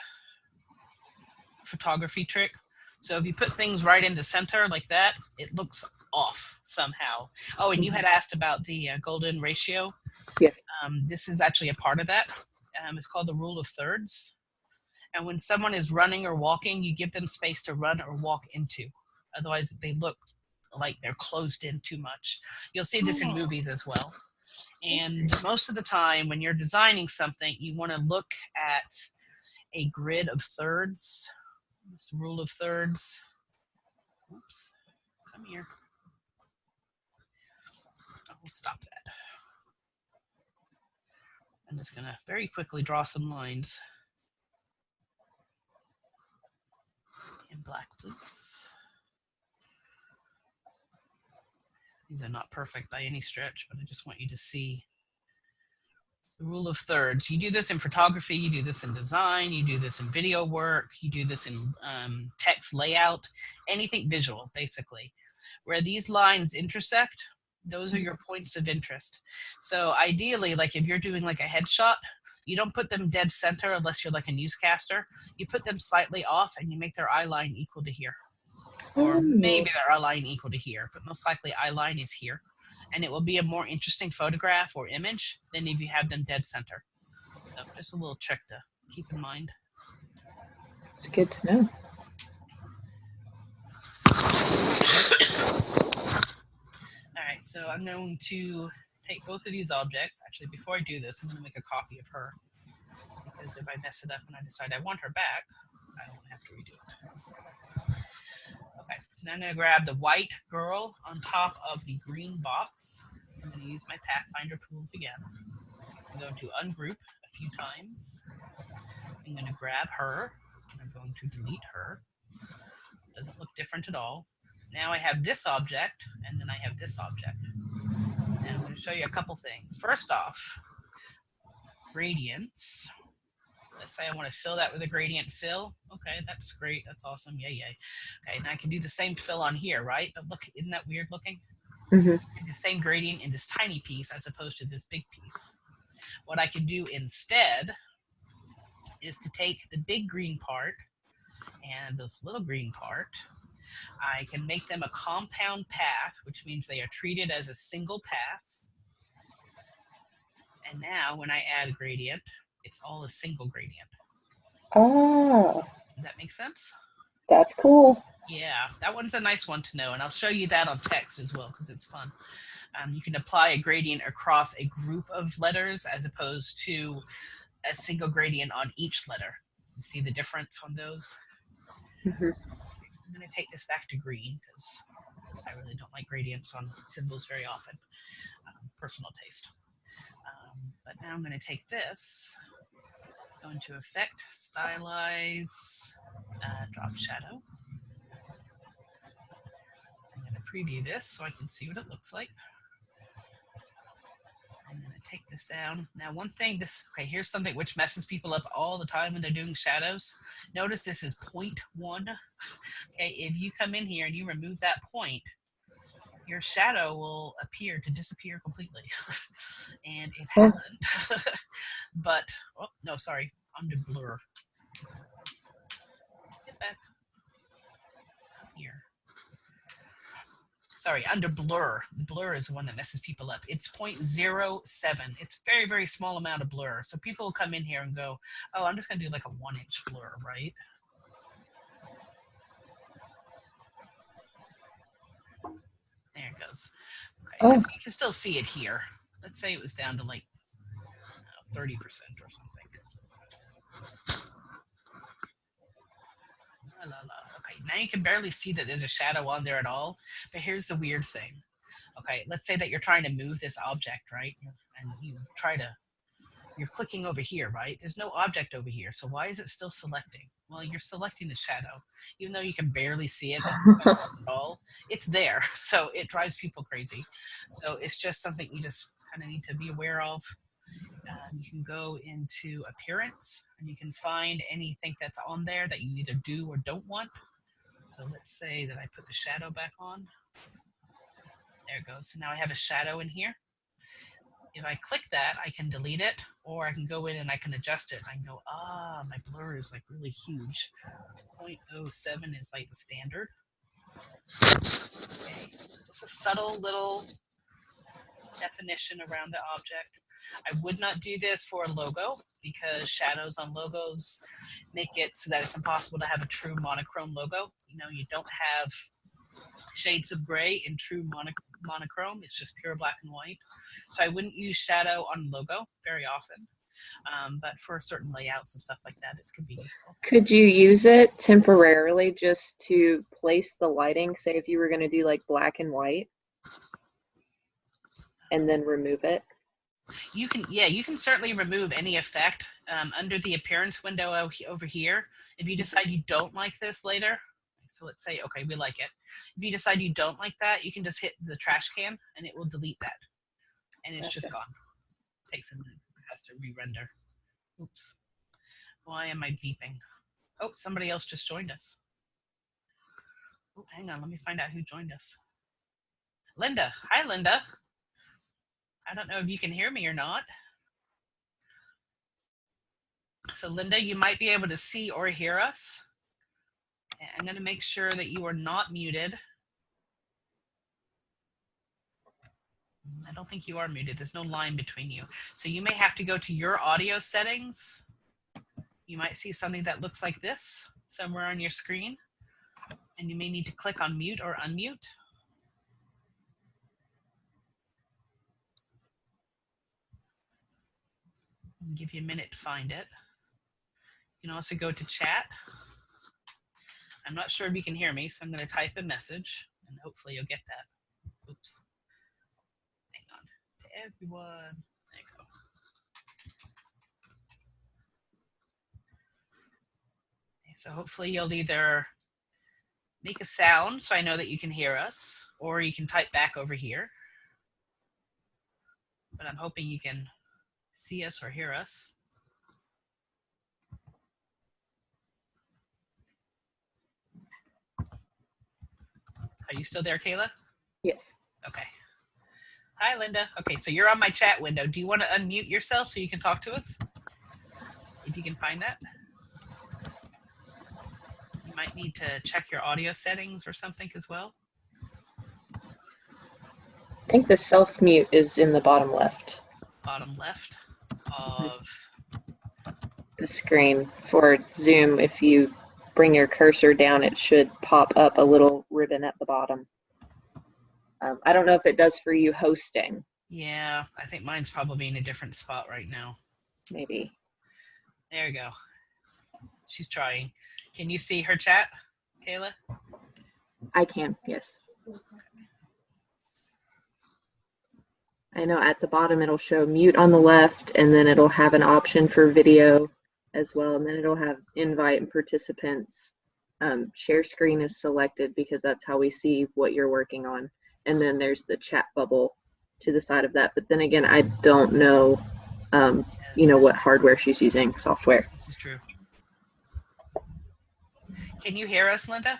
photography trick. So if you put things right in the center like that, it looks off somehow. Oh, and you had asked about the golden ratio.
Yes.
This is actually a part of that. It's called the rule of thirds. And when someone is running or walking, you give them space to run or walk into. Otherwise, they look like they're closed in too much. You'll see this in movies as well. And most of the time, when you're designing something, you want to look at a grid of thirds. This rule of thirds. Oops. Come here. Oh, we'll stop that. I'm just going to very quickly draw some lines. In black, please. These are not perfect by any stretch, but I just want you to see the rule of thirds. You do this in photography, you do this in design, you do this in video work, you do this in text layout, anything visual, basically. Where these lines intersect, those are your points of interest. So ideally, like if you're doing like a headshot, you don't put them dead center unless you're like a newscaster. You put them slightly off and you make their eye line equal to here. Or maybe their eye line equal to here, but most likely eye line is here. And it will be a more interesting photograph or image than if you have them dead center. So just a little trick to keep in mind.
It's good to know.
All right, so I'm going to take both of these objects. Actually, before I do this, I'm going to make a copy of her, because if I mess it up and I decide I want her back, I don't have to redo it. Okay, so now I'm going to grab the white girl on top of the green box. I'm going to use my Pathfinder tools again. I'm going to ungroup a few times. I'm going to grab her, and I'm going to delete her. Doesn't look different at all. Now I have this object, and then I have this object. And I'm going to show you a couple things. First off, gradients. Let's say I want to fill that with a gradient fill. Okay, that's great. That's awesome. Yay, yay. Okay, and I can do the same fill on here, right? But look, isn't that weird looking? The same gradient in this tiny piece as opposed to this big piece. What I can do instead is to take the big green part and this little green part. I can make them a compound path, which means they are treated as a single path. And now when I add a gradient, it's all a single gradient.
Oh,
Does that make sense?
that's cool.
Yeah, that one's a nice one to know, and I'll show you that on text as well because it's fun. You can apply a gradient across a group of letters as opposed to a single gradient on each letter. You see the difference on those? I'm going to take this back to green because I really don't like gradients on symbols very often. Personal taste. But now I'm going to take this, go into Effect, Stylize, Drop Shadow. I'm going to preview this so I can see what it looks like. I'm going to take this down. Now, one thing, okay, here's something which messes people up all the time when they're doing shadows. Notice this is 0.1. Okay, if you come in here and you remove that point, your shadow will appear to disappear completely. And it hasn't. But, oh, no, sorry, under blur. Get back. Come here. Sorry, under blur. Blur is the one that messes people up. It's 0.07. It's a very, very small amount of blur. So people will come in here and go, oh, I'm just going to do like a 1-inch blur, right? There it goes. Okay, you can still see it here. Let's say it was down to like 30% or something. Okay, now you can barely see that there's a shadow on there at all. But here's the weird thing. Okay, let's say that you're trying to move this object, right? And you're clicking over here, right? There's no object over here. So why is it still selecting? Well, you're selecting the shadow. Even though you can barely see it at all, it's there. So it drives people crazy. So it's just something you just kind of need to be aware of. You can go into Appearance, and you can find anything that's on there that you either do or don't want. So let's say that I put the shadow back on. There it goes. So now I have a shadow in here. If I click that, I can delete it, or I can go in and I can adjust it. I can go, my blur is like really huge. 0.07 is like the standard. Okay, just a subtle little definition around the object. I would not do this for a logo because shadows on logos make it so that it's impossible to have a true monochrome logo. You know, you don't have shades of gray in true monochrome. It's just pure black and white. So I wouldn't use shadow on logo very often. But for certain layouts and stuff like that, it could be useful.
Could you use it temporarily just to place the lighting? Say if you were going to do like black and white and then remove it?
You can certainly remove any effect under the appearance window over here. If you decide you don't like this later, So let's say, okay, we like it. If you decide you don't like that, you can just hit the trash can and it will delete that. And it's just gone. Takes a minute. It has to re-render. Oops. Why am I beeping? Oh, somebody else just joined us. Oh, hang on. Let me find out who joined us. Linda. Hi, Linda. I don't know if you can hear me or not. So, Linda, you might be able to see or hear us. I'm going to make sure that you are not muted. I don't think you are muted. There's no line between you. So you may have to go to your audio settings. You might see something that looks like this somewhere on your screen. And you may need to click on mute or unmute. I'll give you a minute to find it. You can also go to chat. I'm not sure if you can hear me, so I'm going to type a message, and hopefully you'll get that. Oops. Hang on. To everyone. There you go. Okay, so hopefully you'll either make a sound so I know that you can hear us, or you can type back over here. But I'm hoping you can see us or hear us. Are you still there, Kayla?
Yes.
Okay. Hi, Linda. Okay, so you're on my chat window. Do you want to unmute yourself so you can talk to us? If you can find that. You might need to check your audio settings or something as well.
I think the self-mute is in the bottom left.
Bottom left of
the screen for Zoom. If you bring your cursor down, it should pop up a little ribbon at the bottom. I don't know if it does for you hosting.
Yeah, I think mine's probably in a different spot right now.
Maybe.
There you go. She's trying. Can you see her chat, Kayla?
I can, yes. I know at the bottom it'll show mute on the left, and then it'll have an option for video as well, and then it'll have invite and participants. Share screen is selected because that's how we see what you're working on. And then there's the chat bubble to the side of that. But then again, I don't know, what hardware she's using, software.
This is true. Can you hear us, Linda?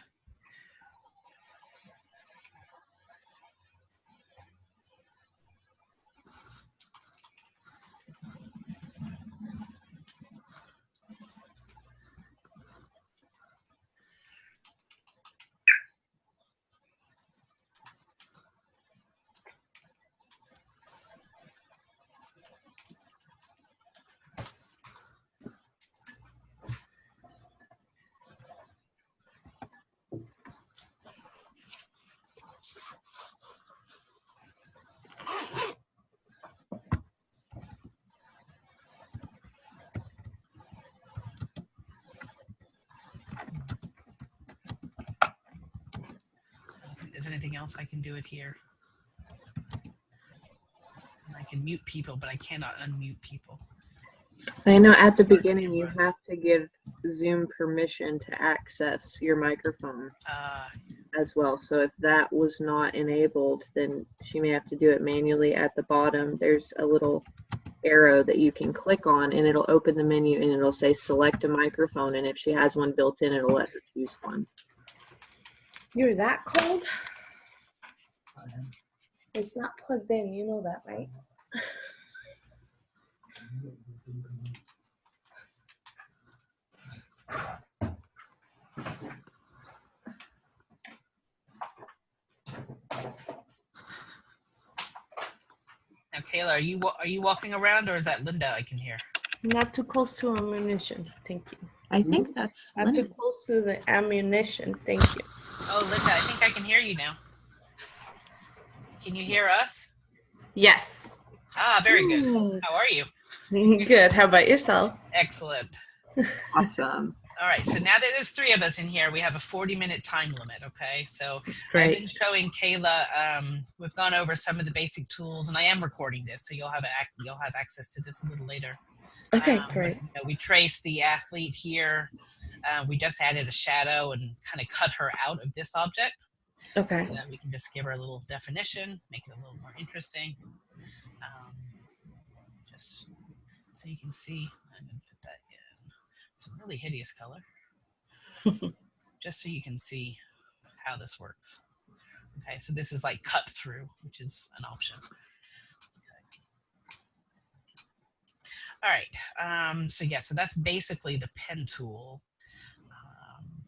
I don't think there's anything else I can do it here. I can mute people, but I cannot unmute people.
I know at the beginning you have to give Zoom permission to access your microphone as well. So if that was not enabled, then she may have to do it manually. At the bottom, there's a little arrow that you can click on, and it'll open the menu, and it'll say select a microphone. And if she has one built in, it'll let her choose one.
You're that cold? It's not plugged in, you know that, right?
Now, Kayla, are you walking around, or is that Linda I can hear?
Not too close to ammunition, thank you.
I think that's
Not too close to the ammunition, thank you.
Oh, Linda, I think I can hear you now. Can you hear us?
Yes.
Ah, very good. How are you?
Good, how about yourself?
Excellent.
awesome.
All right, so now that there's 3 of us in here, we have a 40-minute time limit, okay? So
Great.
I've been showing Kayla, we've gone over some of the basic tools, and I am recording this, so you'll have access to this a little later.
Okay, great.
We trace the athlete here. We just added a shadow and kind of cut her out of this object.
Okay.
And then we can just give her a little definition, make it a little more interesting. Just so you can see, I'm going to put that in some really hideous color. Just so you can see how this works. Okay, so this is like cut through, which is an option. All right, so yeah, so that's basically the pen tool.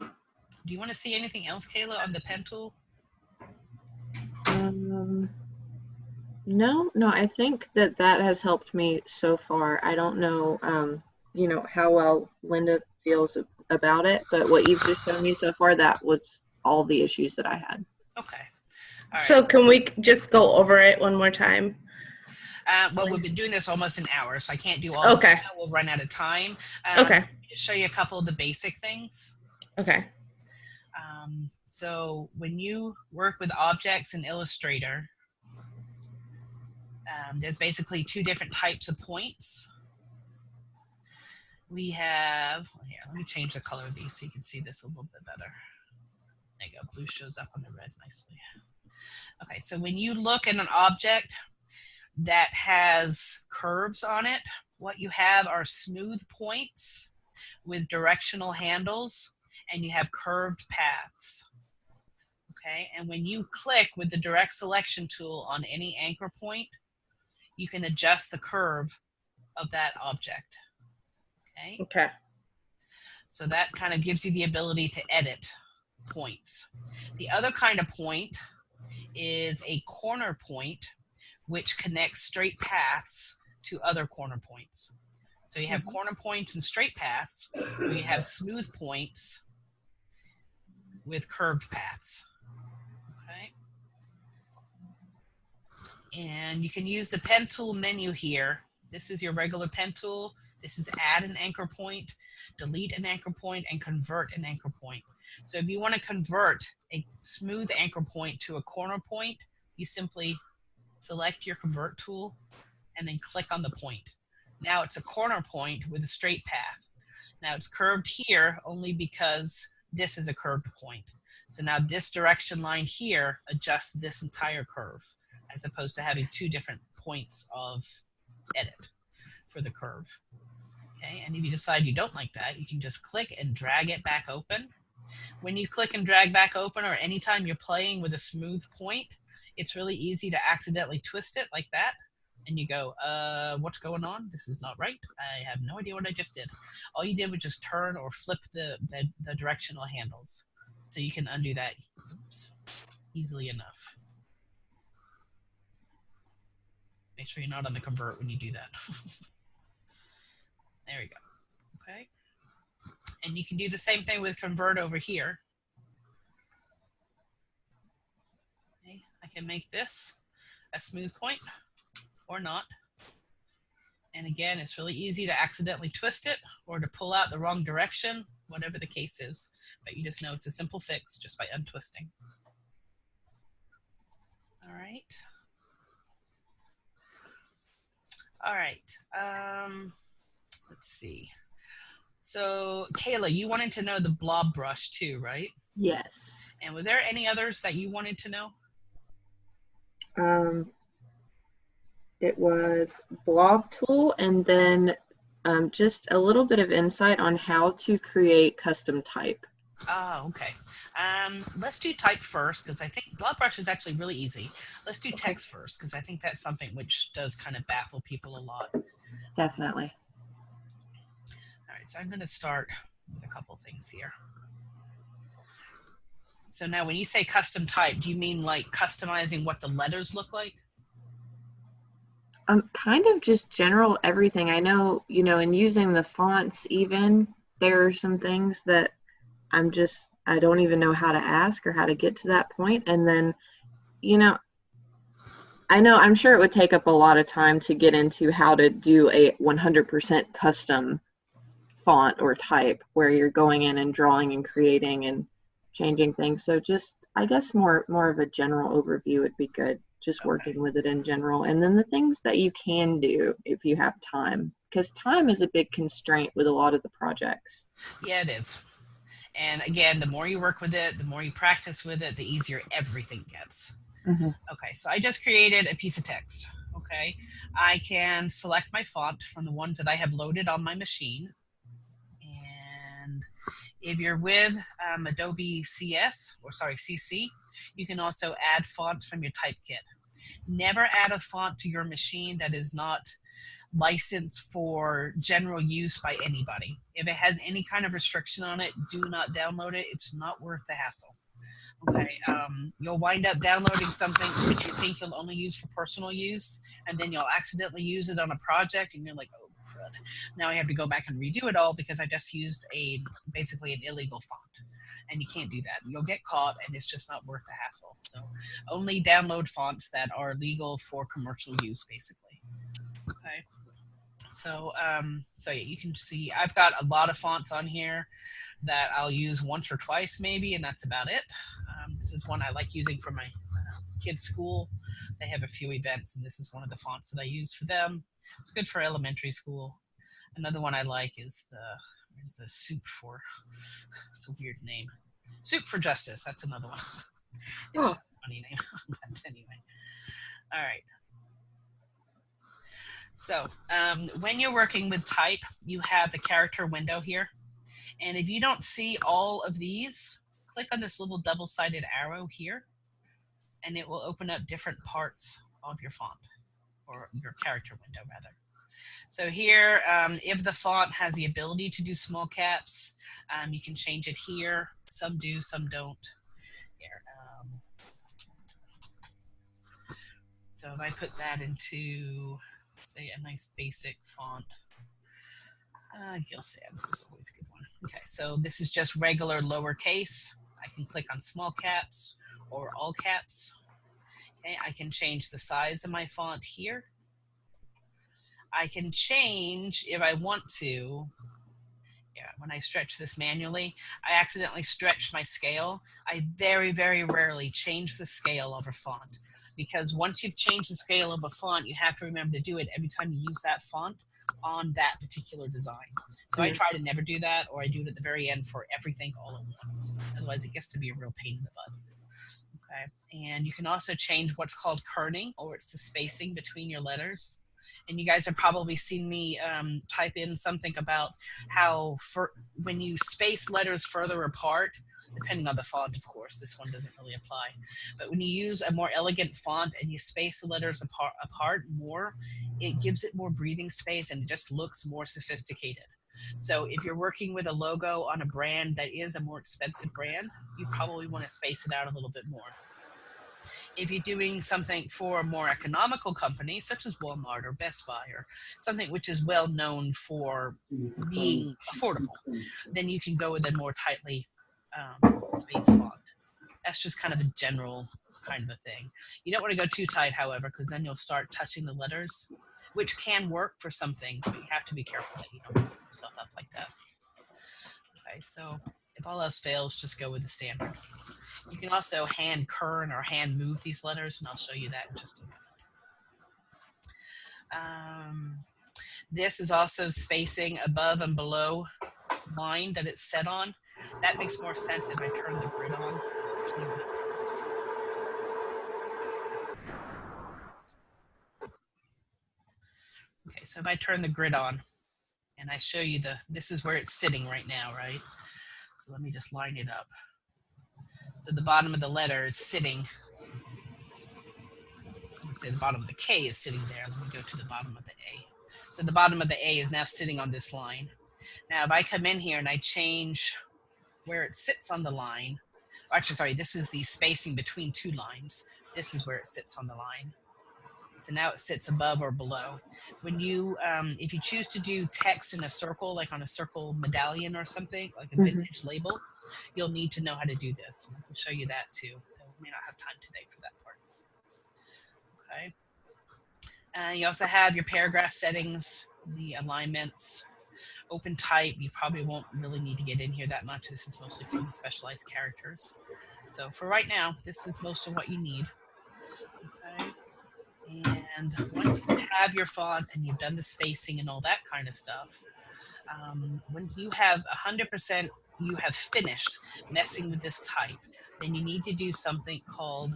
Do you want to see anything else, Kayla, on the pen tool?
No, I think that has helped me so far. I don't know, you know, how well Linda feels about it, but what you've just shown me so far, that was all the issues that I had.
Okay. All right.
So can we just go over it one more time?
Well, we've been doing this almost an hour, so I can't do all of it now. We'll run out of time.
Okay.
Just show you a couple of the basic things.
Okay.
So when you work with objects in Illustrator, there's basically two different types of points. We have, here, let me change the color of these so you can see this a little bit better. There you go, blue shows up on the red nicely. Okay, so when you look at an object that has curves on it, what you have are smooth points with directional handles, and you have curved paths. Okay, and when you click with the direct selection tool on any anchor point, you can adjust the curve of that object. Okay.
Okay.
So that kind of gives you the ability to edit points. The other kind of point is a corner point, which connects straight paths to other corner points. So you have corner points and straight paths, or you have smooth points with curved paths. Okay. And you can use the pen tool menu here. This is your regular pen tool. This is add an anchor point, delete an anchor point, and convert an anchor point. So if you want to convert a smooth anchor point to a corner point, you simply select your convert tool and then click on the point. Now it's a corner point with a straight path. Now it's curved here only because this is a curved point. So now this direction line here adjusts this entire curve, as opposed to having two different points of edit for the curve. Okay, and if you decide you don't like that, you can just click and drag it back open. When you click and drag back open, or anytime you're playing with a smooth point, it's really easy to accidentally twist it like that. And you go, what's going on? This is not right. I have no idea what I just did. All you did was just turn or flip the directional handles. So you can undo that easily enough. Make sure you're not on the convert when you do that. There we go. Okay. And you can do the same thing with convert over here. Okay. I can make this a smooth point or not. And again, it's really easy to accidentally twist it or to pull out the wrong direction, whatever the case is. But you just know it's a simple fix just by untwisting. All right. All right. Let's see. So, Kayla, you wanted to know the blob brush too, right?
Yes.
And were there any others that you wanted to know?
It was blob tool, and then just a little bit of insight on how to create custom type.
Oh, okay. Let's do type first, because I think blob brush is actually really easy. Let's do text first, because I think that's something which does kind of baffle people a lot.
Definitely.
All right, so I'm going to start with a couple things here. So now when you say custom type, do you mean like customizing what the letters look like?
Kind of just general everything. I know, you know, in using the fonts even, there are some things that I don't even know how to ask or how to get to that point. And then, you know, I'm sure it would take up a lot of time to get into how to do a 100% custom font or type where you're going in and drawing and creating and changing things. So just, I guess more of a general overview would be good. Just working with it in general. And then the things that you can do if you have time, because time is a big constraint with a lot of the projects.
Yeah, it is. And again, the more you work with it, the more you practice with it, the easier everything gets.
Mm-hmm.
Okay, so I just created a piece of text. Okay, I can select my font from the ones that I have loaded on my machine. And if you're with Adobe CC, you can also add fonts from your type kit. Never add a font to your machine that is not licensed for general use by anybody. If it has any kind of restriction on it, do not download it. It's not worth the hassle. Okay, you'll wind up downloading something that you think you'll only use for personal use, and then you'll accidentally use it on a project, and you're like, oh, crud. Now I have to go back and redo it all because I just used basically an illegal font. And you can't do that. You'll get caught, and it's just not worth the hassle. So only download fonts that are legal for commercial use, basically. Okay. So yeah, you can see I've got a lot of fonts on here that I'll use once or twice maybe, and that's about it. This is one I like using for my kids' school. They have a few events, and this is one of the fonts that I use for them. It's good for elementary school. Another one I like is the Soup for, it's a weird name. Soup for Justice, that's another one. It's just a funny name. But anyway. All right. So when you're working with type, you have the character window here. And if you don't see all of these, click on this little double-sided arrow here, and it will open up different parts of your font, or your character window, rather. So here, if the font has the ability to do small caps, you can change it here. Some do, some don't. Here. So if I put that into, say, a nice basic font, Gill Sans is always a good one. Okay, so this is just regular lowercase. I can click on small caps or all caps. Okay, I can change the size of my font here. I can change, if I want to, when I stretch this manually, I accidentally stretch my scale. I very, very rarely change the scale of a font, because once you've changed the scale of a font, you have to remember to do it every time you use that font on that particular design. So I try to never do that, or I do it at the very end for everything all at once. Otherwise, it gets to be a real pain in the butt. Okay, and you can also change what's called kerning, or it's the spacing between your letters. And you guys have probably seen me type in something about how when you space letters further apart, depending on the font, of course, this one doesn't really apply, but when you use a more elegant font and you space the letters apart more, it gives it more breathing space and it just looks more sophisticated. So if you're working with a logo on a brand that is a more expensive brand, you probably want to space it out a little bit more. If you're doing something for a more economical company, such as Walmart or Best Buy, or something which is well known for being affordable, then you can go with a more tightly spaced font. That's just kind of a general kind of a thing. You don't want to go too tight, however, because then you'll start touching the letters, which can work for some things, but you have to be careful that you don't put yourself up like that. Okay, so if all else fails, just go with the standard. You can also hand kern or hand move these letters, and I'll show you that in just a minute. This is also spacing above and below line that it's set on. That makes more sense if I turn the grid on. Let's see what it does. Okay, so if I turn the grid on and I show you this is where it's sitting right now, right? So let me just line it up. So the bottom of the letter is sitting, let's say the bottom of the K is sitting there. Let me go to the bottom of the A. So the bottom of the A is now sitting on this line. Now, if I come in here and I change where it sits on the line, actually, sorry, this is the spacing between two lines. This is where it sits on the line. So now it sits above or below. When you, if you choose to do text in a circle, like on a circle medallion or something, like a vintage label, you'll need to know how to do this. I can show you that too. We may not have time today for that part. Okay. You also have your paragraph settings, the alignments, open type. You probably won't really need to get in here that much. This is mostly for the specialized characters. So for right now, this is most of what you need. Okay. And once you have your font and you've done the spacing and all that kind of stuff, when you have 100% you have finished messing with this type, then you need to do something called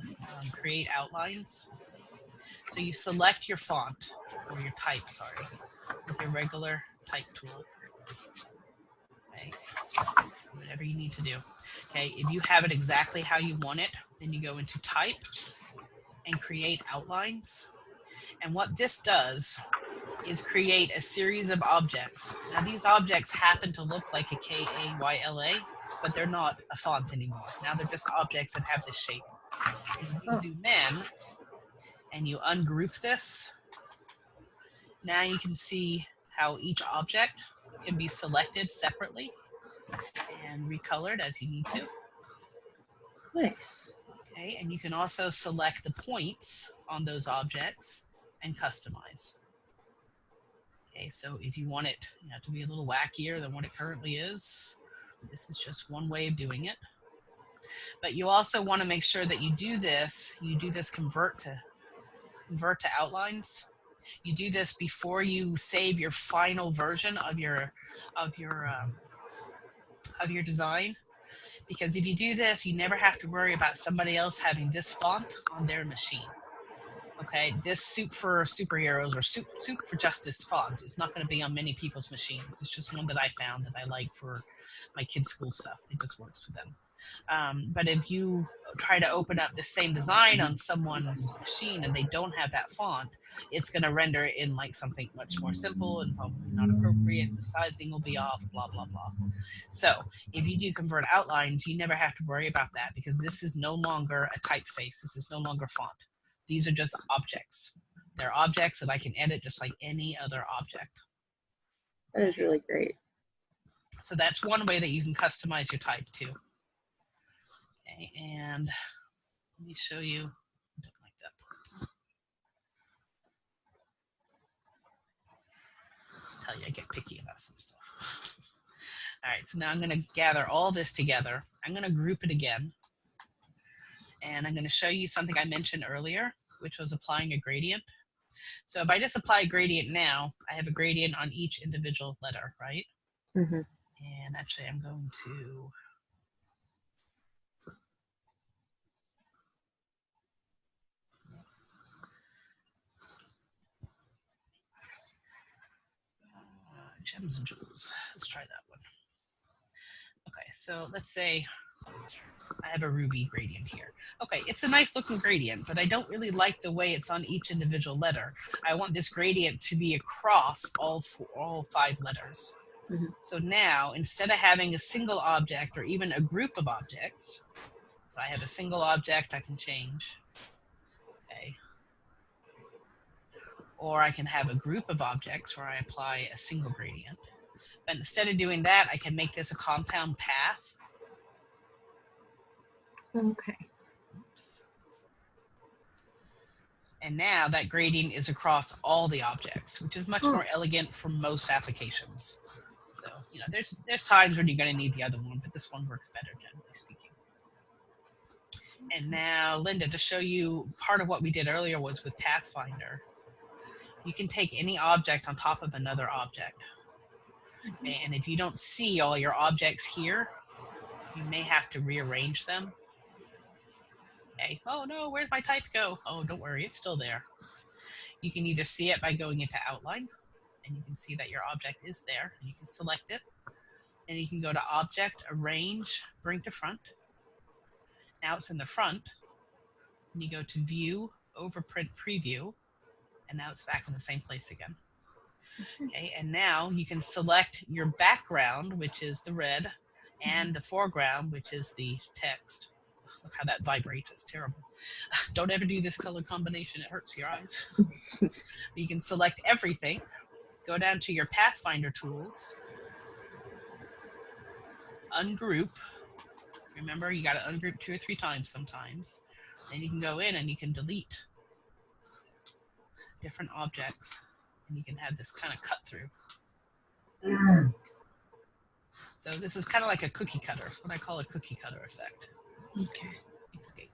create outlines. So you select your font, or your type, sorry, with your regular type tool. Okay, whatever you need to do. Okay, if you have it exactly how you want it, then you go into type and create outlines. And what this does is create a series of objects. Now these objects happen to look like a K-A-Y-L-A, but they're not a font anymore. Now they're just objects that have this shape. And if you zoom in and you ungroup this, now you can see how each object can be selected separately and recolored as you need to.
Nice.
Okay, and you can also select the points on those objects and customize. Okay, so if you want it to be a little wackier than what it currently is, this is just one way of doing it. But you also want to make sure that you do this convert to outlines. You do this before you save your final version of your design, because if you do this, you never have to worry about somebody else having this font on their machine. Okay, this Soup for Superheroes or Soup for Justice font is not going to be on many people's machines. It's just one that I found that I like for my kids' school stuff. It just works for them. But if you try to open up the same design on someone's machine and they don't have that font, it's going to render it in like something much more simple and probably not appropriate. The sizing will be off, blah, blah, blah. So if you do convert outlines, you never have to worry about that, because this is no longer a typeface. This is no longer font. These are just objects. They're objects that I can edit just like any other object.
That is really great.
So that's one way that you can customize your type too. Okay, and let me show you. I don't like that. I'll tell you, I get picky about some stuff. All right, so now I'm going to gather all this together. I'm going to group it again. And I'm going to show you something I mentioned earlier, which was applying a gradient. So if I just apply a gradient now, I have a gradient on each individual letter, right?
Mm-hmm.
And actually, I'm going to gems and jewels. Let's try that one. Okay, so let's say I have a ruby gradient here. Okay, it's a nice looking gradient, but I don't really like the way it's on each individual letter. I want this gradient to be across all 5 letters.
Mm-hmm.
So now, instead of having a single object or even a group of objects, so I have a single object I can change. Okay. Or I can have a group of objects where I apply a single gradient. But instead of doing that, I can make this a compound path.
Okay.
Oops. And now that gradient is across all the objects, which is much more elegant for most applications. So, there's times when you're going to need the other one, but this one works better, generally speaking. And now, Linda, to show you part of what we did earlier was with Pathfinder. You can take any object on top of another object. And if you don't see all your objects here, you may have to rearrange them. Okay. Oh no, where'd my type go? Oh, don't worry, it's still there. You can either see it by going into outline, and you can see that your object is there. You can select it, and you can go to Object, Arrange, Bring to Front. Now it's in the front, and you go to View, Overprint Preview, and now it's back in the same place again. Okay, and now you can select your background, which is the red, and the foreground, which is the text. Look how that vibrates, it's terrible. Don't ever do this color combination, it hurts your eyes. You can select everything, go down to your Pathfinder tools, ungroup. Remember, you got to ungroup 2 or 3 times sometimes. Then you can go in and you can delete different objects, and you can have this kind of cut through. So this is kind of like a cookie cutter. It's what I call a cookie cutter effect.
Okay.
Escape.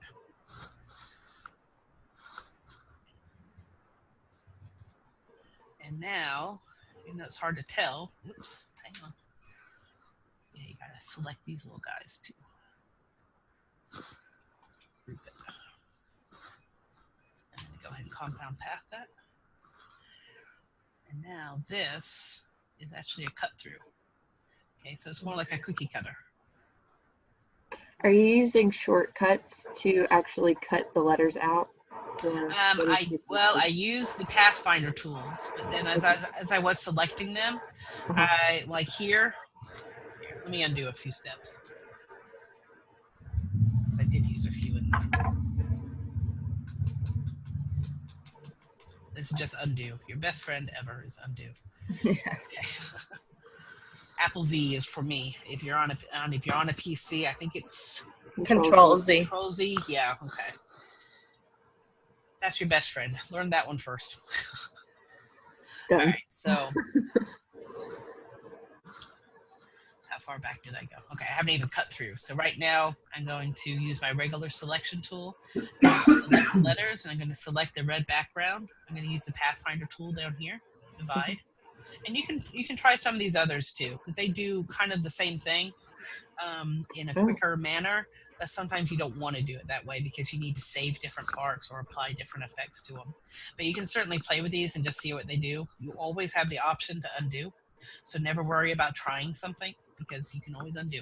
And now, even though it's hard to tell, whoops, hang on. Yeah, you gotta select these little guys too. Group it. I'm going to go ahead and compound path that. And now this is actually a cut through. Okay, so it's more like a cookie cutter.
Are you using shortcuts to actually cut the letters out?
I use the Pathfinder tools, but then as I was selecting them, I like here. Let me undo a few steps. Because I did use a few in there. This is just undo. Your best friend ever is undo.
Yes.
Okay. Apple Z is for me. If you're on a PC, I think it's
Control Z.
Control Z. Yeah. Okay. That's your best friend. Learn that one first.
Done.
All right. So. How far back did I go? Okay, I haven't even cut through. So right now, I'm going to use my regular selection tool, select the letters, and I'm going to select the red background. I'm going to use the Pathfinder tool down here, divide. And you can try some of these others too, because they do kind of the same thing in a quicker manner, but sometimes you don't want to do it that way because you need to save different parts or apply different effects to them. But you can certainly play with these and just see what they do. You always have the option to undo, so never worry about trying something because you can always undo.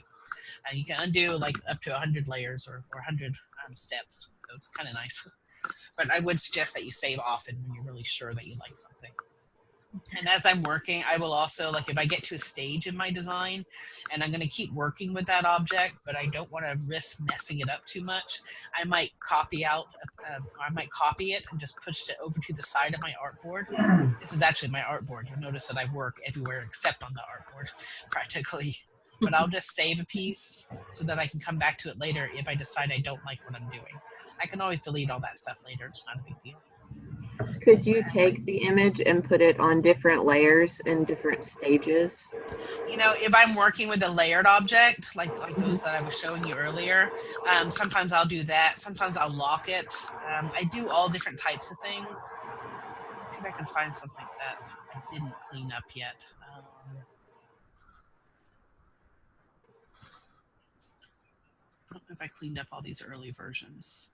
You can undo like up to 100 layers or 100 steps, so it's kind of nice. But I would suggest that you save often when you're really sure that you like something. And as I'm working, I will also, like if I get to a stage in my design and I'm going to keep working with that object, but I don't want to risk messing it up too much, I might copy it and just push it over to the side of my artboard. This is actually my artboard. You'll notice that I work everywhere except on the artboard, practically. But I'll just save a piece so that I can come back to it later if I decide I don't like what I'm doing. I can always delete all that stuff later. It's not a big deal.
Could you take the image and put it on different layers in different stages?
You know, if I'm working with a layered object, like those that I was showing you earlier, sometimes I'll do that. Sometimes I'll lock it. I do all different types of things. Let's see if I can find something that I didn't clean up yet. I don't know if I cleaned up all these early versions.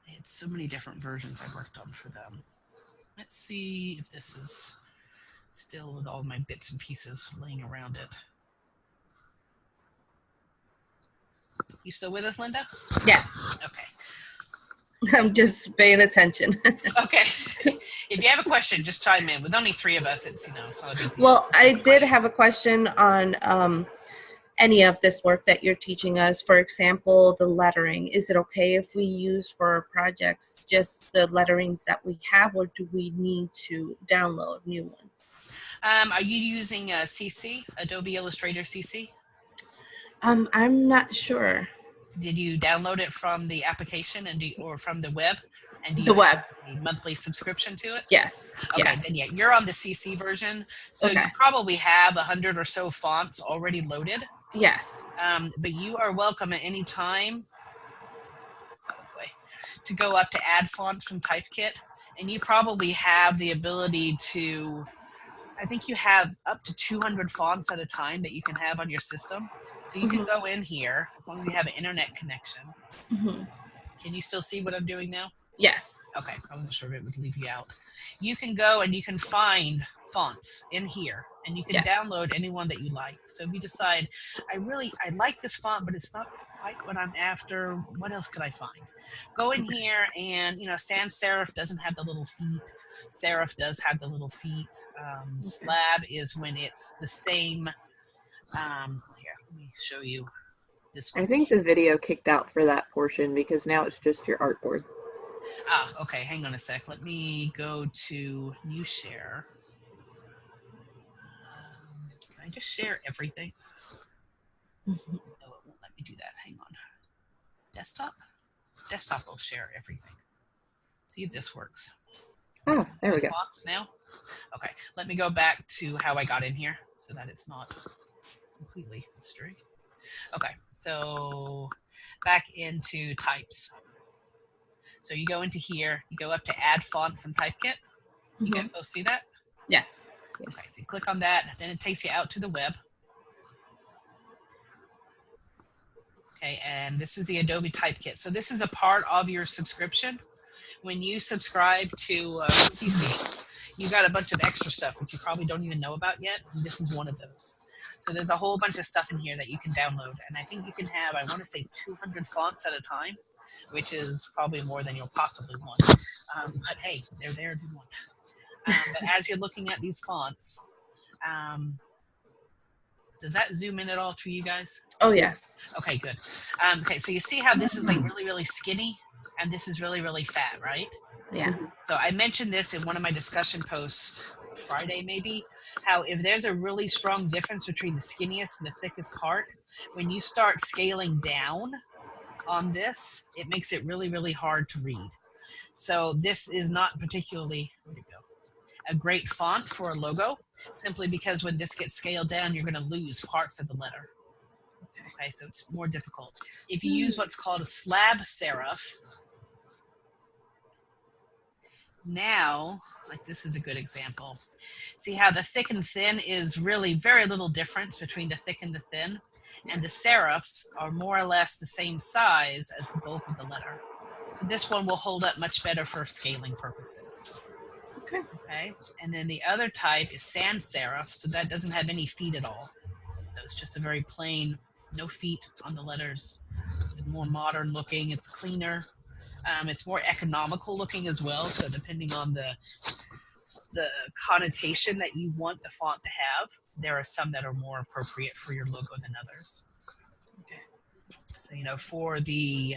I had so many different versions I worked on for them. Let's see if this is still with all my bits and pieces laying around it. You still with us, Linda?
Yes.
Okay.
I'm just paying attention.
Okay. If you have a question, just chime in. With only 3 of us, it's it's not a big deal.
Well, I did have a question on any of this work that you're teaching us. For example, the lettering. Is it okay if we use for our projects just the letterings that we have, or do we need to download new ones?
Are you using CC, Adobe Illustrator CC?
I'm not sure.
Did you download it from the application or from the web? And do you
The web.
have a monthly subscription to it?
Yes.
Okay,
yes.
then yeah, you're on the CC version, so
Okay.
you probably have 100 or so fonts already loaded.
Yes.
But you are welcome at any time to go up to add fonts from Typekit, and you probably have the ability to, I think you have up to 200 fonts at a time that you can have on your system. So you can go in here as long as you have an internet connection. Can you still see what I'm doing now?
Yes.
Okay, I wasn't sure if it would leave you out. You can go and you can find fonts in here, and you can download any one that you like. So if you decide, I like this font, but it's not quite what I'm after, what else could I find? Go in here, and sans serif doesn't have the little feet. Serif does have the little feet. Slab is when it's the same. Here, let me show you this one.
I think the video kicked out for that portion because now it's just your artboard.
Okay, hang on a sec. Let me go to new share. Can I just share everything? No, it won't let me do that. Hang on. Desktop? Desktop will share everything. See if this works.
Oh, there we go.
Fonts now? Okay, let me go back to how I got in here so that it's not completely mystery. Okay, so back into types. So you go into here, you go up to add font from Typekit. You guys both see that?
Yes.
Yes.
Okay, so you click on that, then it takes you out to the web. Okay, and this is the Adobe Type Kit. So this is a part of your subscription. When you subscribe to CC, you got a bunch of extra stuff which you probably don't even know about yet. And this is one of those. So there's a whole bunch of stuff in here that you can download. And I think you can have, I want to say 200 fonts at a time, which is probably more than you'll possibly want. But hey, they're there if you want. But as you're looking at these fonts, does that zoom in at all for you guys?
Oh, yes.
Okay, good. Okay, so you see how this is like really, really skinny and this is really, really fat, right?
Yeah.
So I mentioned this in one of my discussion posts Friday maybe, how if there's a really strong difference between the skinniest and the thickest part, when you start scaling down on this, it makes it really, really hard to read. So this is not particularly, where'd it go? A great font for a logo, simply because when this gets scaled down, you're going to lose parts of the letter. Okay, so it's more difficult. If you use what's called a slab serif, now, like this is a good example. See how the thick and thin is really very little difference between the thick and the thin, and the serifs are more or less the same size as the bulk of the letter. So this one will hold up much better for scaling purposes.
Okay.
Okay, and then the other type is sans serif, so that doesn't have any feet at all. So it's just a very plain, no feet on the letters. It's more modern looking, it's cleaner. It's more economical looking as well, so depending on the connotation that you want the font to have, there are some that are more appropriate for your logo than others. Okay. So, you know, for the,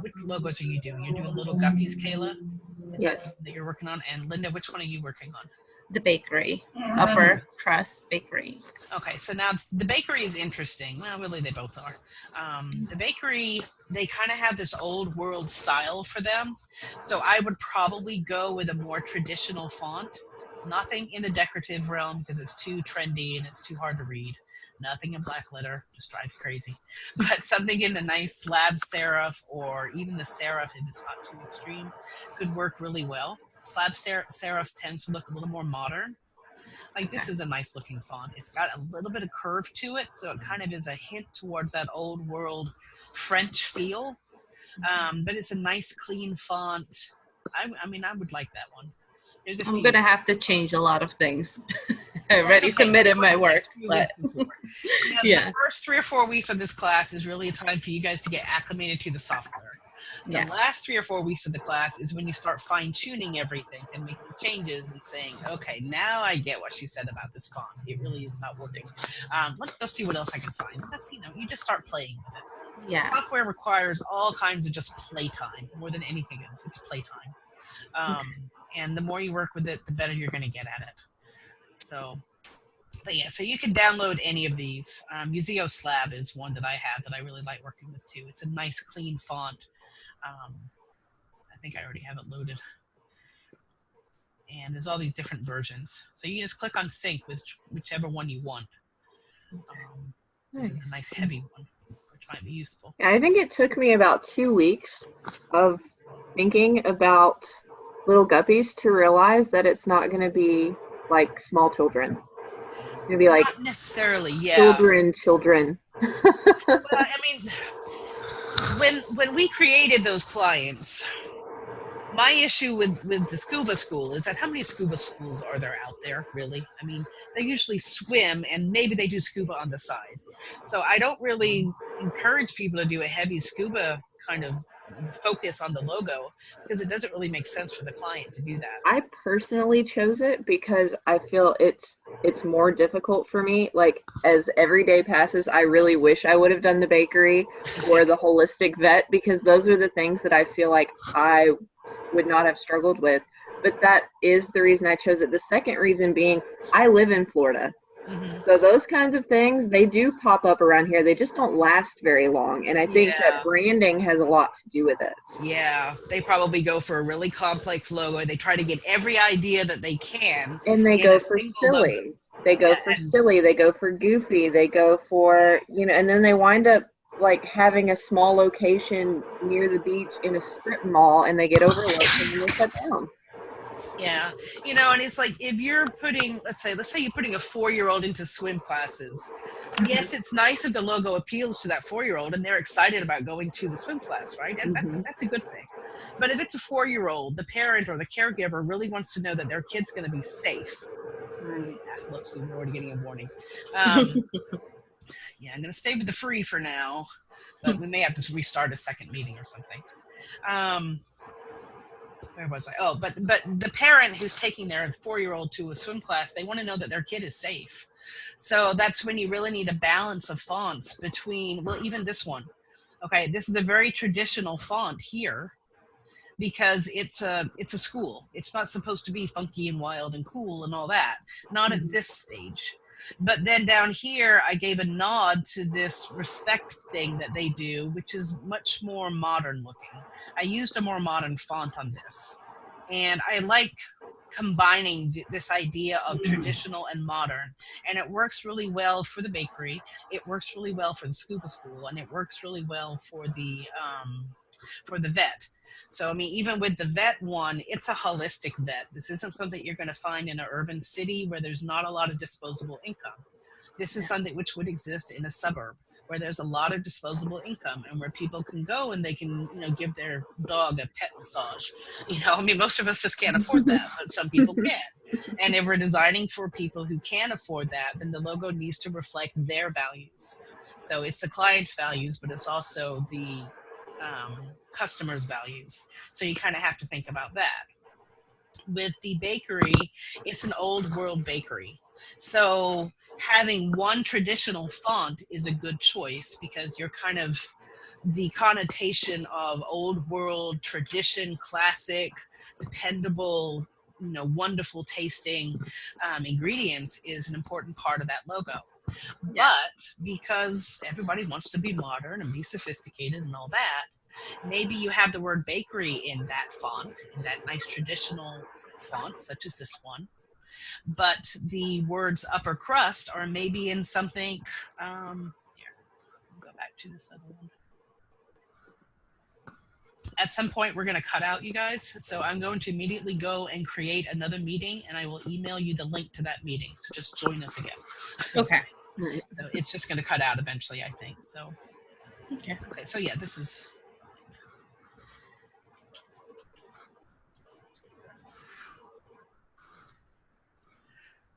which logos are you doing? You're doing Little Guppies, Kayla? Is
Yes.
that you're working on? And Linda, which one are you working on?
The bakery, upper crust bakery.
Okay, so now the bakery is interesting. Well, really, they both are. The bakery, they kind of have this old world style for them. So I would probably go with a more traditional font. Nothing in the decorative realm because it's too trendy and it's too hard to read. Nothing in black letter, just drive you crazy. But something in the nice slab serif or even the serif, if it's not too extreme, could work really well. Slab serifs tends to look a little more modern. Like this is a nice looking font. It's got a little bit of curve to it, so it kind of is a hint towards that old world French feel. But it's a nice clean font. I mean, I would like that one. There's a few.
I'm gonna have to change a lot of things. I
That's
already
okay.
submitted
That's
my
what
work,
we
but
lived before. You know,
yeah.
The first 3 or 4 weeks of this class is really a time for you guys to get acclimated to the software. The last 3 or 4 weeks of the class is when you start fine-tuning everything and making changes and saying, okay, now I get what she said about this font. It really is not working. Let's go see what else I can find. That's, you know, you just start playing with it.
Yeah.
Software requires all kinds of just playtime more than anything else. It's playtime. And the more you work with it, the better you're going to get at it. So, but yeah, so you can download any of these. Museo Slab is one that I have that I really like working with too. It's a nice, clean font. I think I already have it loaded. And there's all these different versions. So you just click on sync with whichever one you want. This is a nice heavy one, which might be useful.
I think it took me about 2 weeks of thinking about Little Guppies to realize that it's not going to be like small children. It's going to be like
not necessarily, yeah.
Children.
Well, I mean, when we created those clients, my issue with the scuba school is that how many scuba schools are there out there, really? I mean, they usually swim and maybe they do scuba on the side. So I don't really encourage people to do a heavy scuba kind of focus on the logo because it doesn't really make sense for the client to do that.
I personally chose it because I feel it's more difficult for me. Like as every day passes, I really wish I would have done the bakery or the holistic vet because those are the things that I feel like I would not have struggled with. But that is the reason I chose it. The second reason being I live in Florida. So those kinds of things, they do pop up around here. They just don't last very long. And I think that branding has a lot to do with it.
Yeah, they probably go for a really complex logo. They try to get every idea that they can.
And they go for silly.
Logo.
They go for silly. They go for goofy. They go for, you know, and then they wind up like having a small location near the beach in a strip mall and they get overlooked and then they shut down.
Yeah, you know, and it's like if you're putting, let's say you're putting a 4-year-old into swim classes. Yes, it's nice if the logo appeals to that 4-year-old and they're excited about going to the swim class, right? And that's a good thing. But if it's a 4-year-old, the parent or the caregiver really wants to know that their kid's going to be safe.
Right.
Look, see, we're already getting a warning. Yeah, I'm going to stay with the free for now, but we may have to restart a second meeting or something. Where was I? Oh, but the parent who's taking their 4-year-old to a swim class, they want to know that their kid is safe. So that's when you really need a balance of fonts between, well, even this one. Okay, this is a very traditional font here because it's a school. It's not supposed to be funky and wild and cool and all that. Not at this stage. But then down here, I gave a nod to this respect thing that they do, which is much more modern looking. I used a more modern font on this. And I like combining this idea of traditional and modern. And it works really well for the bakery. It works really well for the scuba school. And it works really well for the vet. So, I mean, even with the vet one, it's a holistic vet. This isn't something you're going to find in an urban city where there's not a lot of disposable income. This is something which would exist in a suburb where there's a lot of disposable income and where people can go and they can, you know, give their dog a pet massage. You know, I mean, most of us just can't afford that, but some people can. And if we're designing for people who can afford that, then the logo needs to reflect their values. So it's the client's values, but it's also the customers' values. So you kind of have to think about that. With the bakery, it's an old world bakery. So having one traditional font is a good choice because you're kind of the connotation of old world, tradition, classic, dependable, you know, wonderful tasting ingredients is an important part of that logo.
Yes.
But because everybody wants to be modern and be sophisticated and all that, maybe you have the word bakery in that font, in that nice traditional font, such as this one. But the words upper crust are maybe in something. Here, I'll go back to this other one. At some point, we're going to cut out, you guys. So I'm going to immediately go and create another meeting, and I will email you the link to that meeting. So just join us again.
Okay.
Right.
So it's just going to cut out eventually, I think. So,
Okay.
okay. So yeah, this is.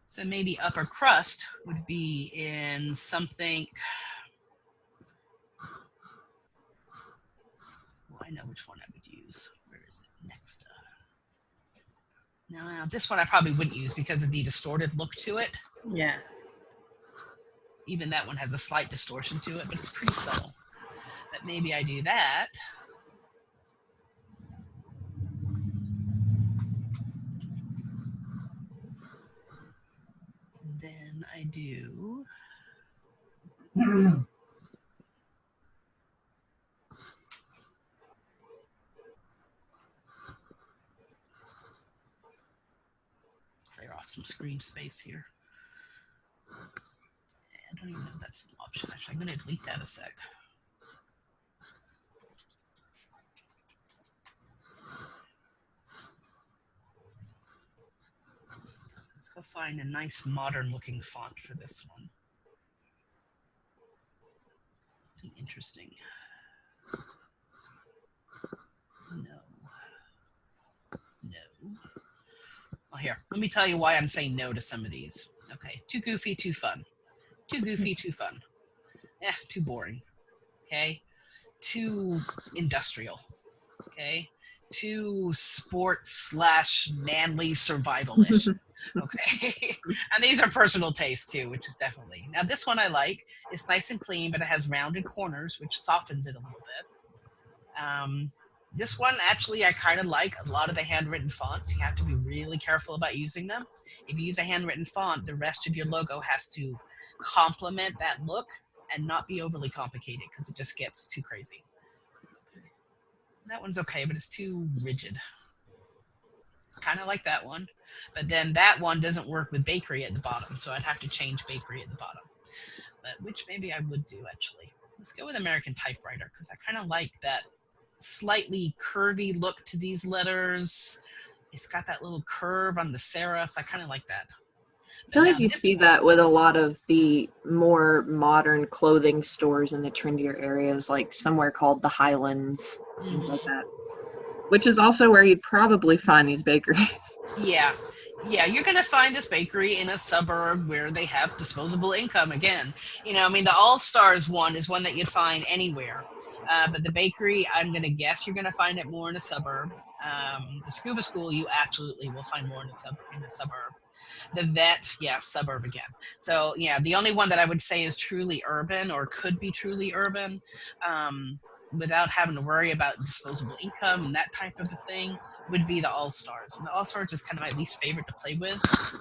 So maybe upper crust would be in something. Well, I know which one I would use. Where is it? Next. No, this one I probably wouldn't use because of the distorted look to it.
Yeah.
Even that one has a slight distortion to it, but it's pretty subtle. But maybe I do that. And then I do. Clear off some screen space here. I don't even know if that's an option. Actually, I'm going to delete that a sec. Let's go find a nice modern looking font for this one. Interesting. No. Well, here, let me tell you why I'm saying no to some of these. Okay, too goofy, too fun. Too goofy, too fun. Too boring. Okay, too industrial. Okay, too sports/manly survival-ish. Okay, and these are personal tastes too, which is definitely. Now this one I like. It's nice and clean, but it has rounded corners, which softens it a little bit. This one, actually, I kind of like a lot of the handwritten fonts. You have to be really careful about using them. If you use a handwritten font, the rest of your logo has to complement that look and not be overly complicated because it just gets too crazy. That one's okay, but it's too rigid. Kind of like that one. But then that one doesn't work with bakery at the bottom, so I'd have to change bakery at the bottom. But which maybe I would do, actually. Let's go with American typewriter because I kind of like that slightly curvy look to these letters. it's got that little curve on the serifs. I kind of like that.
I feel
Now
like you
this
see
one,
that with a lot of the more modern clothing stores in the trendier areas, like somewhere called the Highlands, things like that. Which is also where you'd probably find these bakeries.
yeah, yeah, you're gonna find this bakery in a suburb where they have disposable income again. I mean, the All Stars one is one that you'd find anywhere, but the bakery, I'm gonna guess you're gonna find it more in a suburb. The scuba school, you absolutely will find more in a suburb. The vet, yeah, suburb again. So yeah, the only one that I would say is truly urban or could be truly urban, without having to worry about disposable income and that type of a thing, would be the All Stars. And the All Stars is kind of my least favorite to play with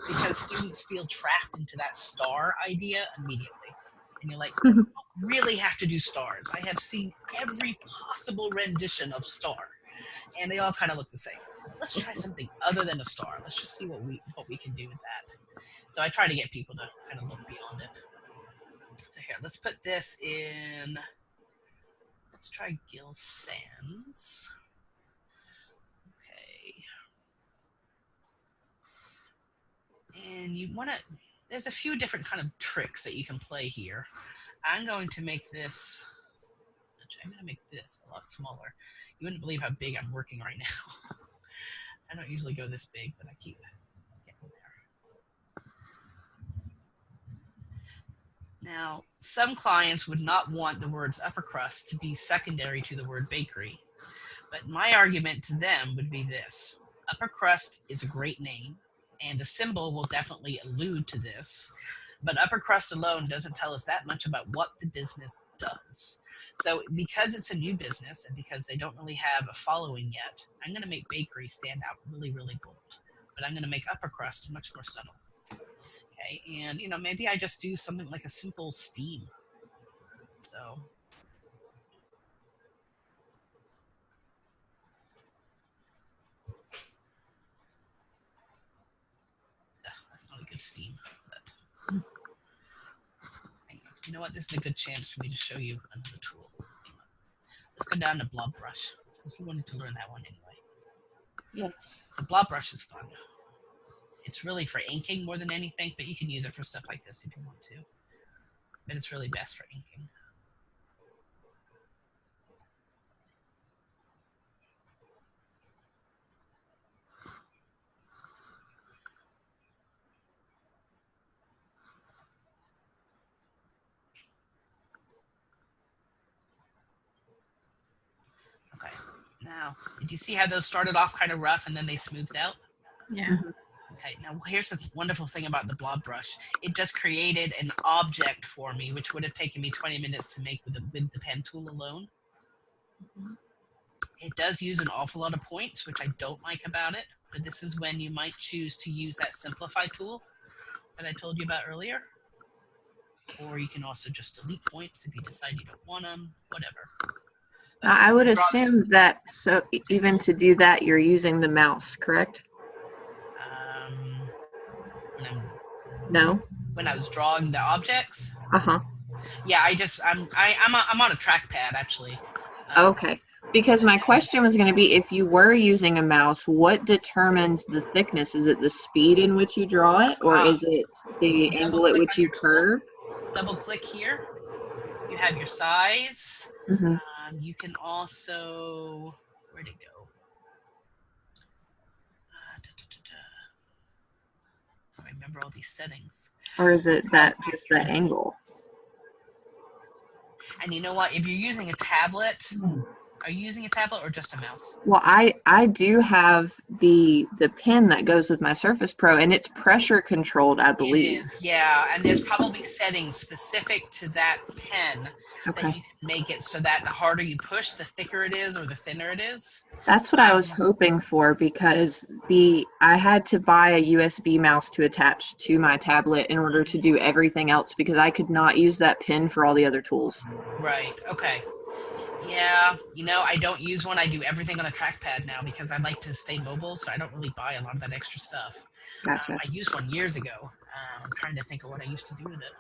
because students feel trapped into that star idea immediately. And you're like, you don't really have to do stars. I have seen every possible rendition of star, and they all kind of look the same. Let's try something other than a star. Let's just see what we can do with that. So I try to get people to kind of look beyond it. So here, let's put this in. Let's try Gill Sands. Okay. And you want to. There's a few different kind of tricks that you can play here. I'm going to make this. Actually, I'm going to make this a lot smaller. You wouldn't believe how big I'm working right now. I don't usually go this big, but I keep getting there. Now, some clients would not want the words upper crust to be secondary to the word bakery, but my argument to them would be this. Upper crust is a great name, and the symbol will definitely allude to this, but upper crust alone doesn't tell us that much about what the business does. So because it's a new business and because they don't really have a following yet, I'm going to make bakery stand out really, really bold, but I'm going to make upper crust much more subtle. Okay, and maybe I just do something like a simple steam. So that's not a good steam, but you know what? This is a good chance for me to show you another tool. Let's go down to blob brush because we wanted to learn that one anyway.
Yes.
So blob brush is fun. It's really for inking more than anything, but you can use it for stuff like this if you want to. But it's really best for inking. Okay. Now, did you see how those started off kind of rough and then they smoothed out?
Yeah.
Okay, now here's the wonderful thing about the blob brush. It just created an object for me, which would have taken me 20 minutes to make with the pen tool alone. It does use an awful lot of points, which I don't like about it, but this is when you might choose to use that simplify tool that I told you about earlier. Or you can also just delete points if you decide you don't want them, whatever.
I would assume that, so even to do that, you're using the mouse, correct? No?
When I was drawing the objects?
Uh-huh.
Yeah, I'm on a trackpad, actually.
Okay. Because my question was going to be, if you were using a mouse, what determines the thickness? Is it the speed in which you draw it, or is it the angle at which you curve?
Double click here. You have your size.
Mm-hmm.
You can also, where'd it go? I remember all these settings.
Or is it just that angle?
And you know what? If you're using a tablet, are you using a tablet or just a mouse?
Well, I do have the pen that goes with my Surface Pro, and it's pressure controlled, I believe.
It is, yeah. And there's probably settings specific to that pen that you can make it so that the harder you push, the thicker it is or the thinner it is.
That's what I was hoping for, because I had to buy a USB mouse to attach to my tablet in order to do everything else, because I could not use that pen for all the other tools.
Right, okay. Yeah, I don't use one. I do everything on a trackpad now because I like to stay mobile, so I don't really buy a lot of that extra stuff.
Gotcha.
I used one years ago. I'm trying to think of what I used to do with it.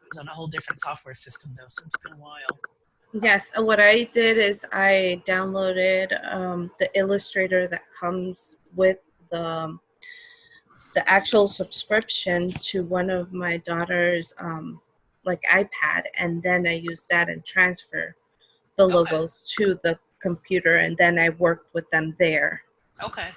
It was on a whole different software system, though, so it's been a while.
Yes, what I did is I downloaded the Illustrator that comes with the the actual subscription to one of my daughter's like iPad, and then I used that and transfer the
Okay.
logos to the computer, and then I worked with them there.
Okay.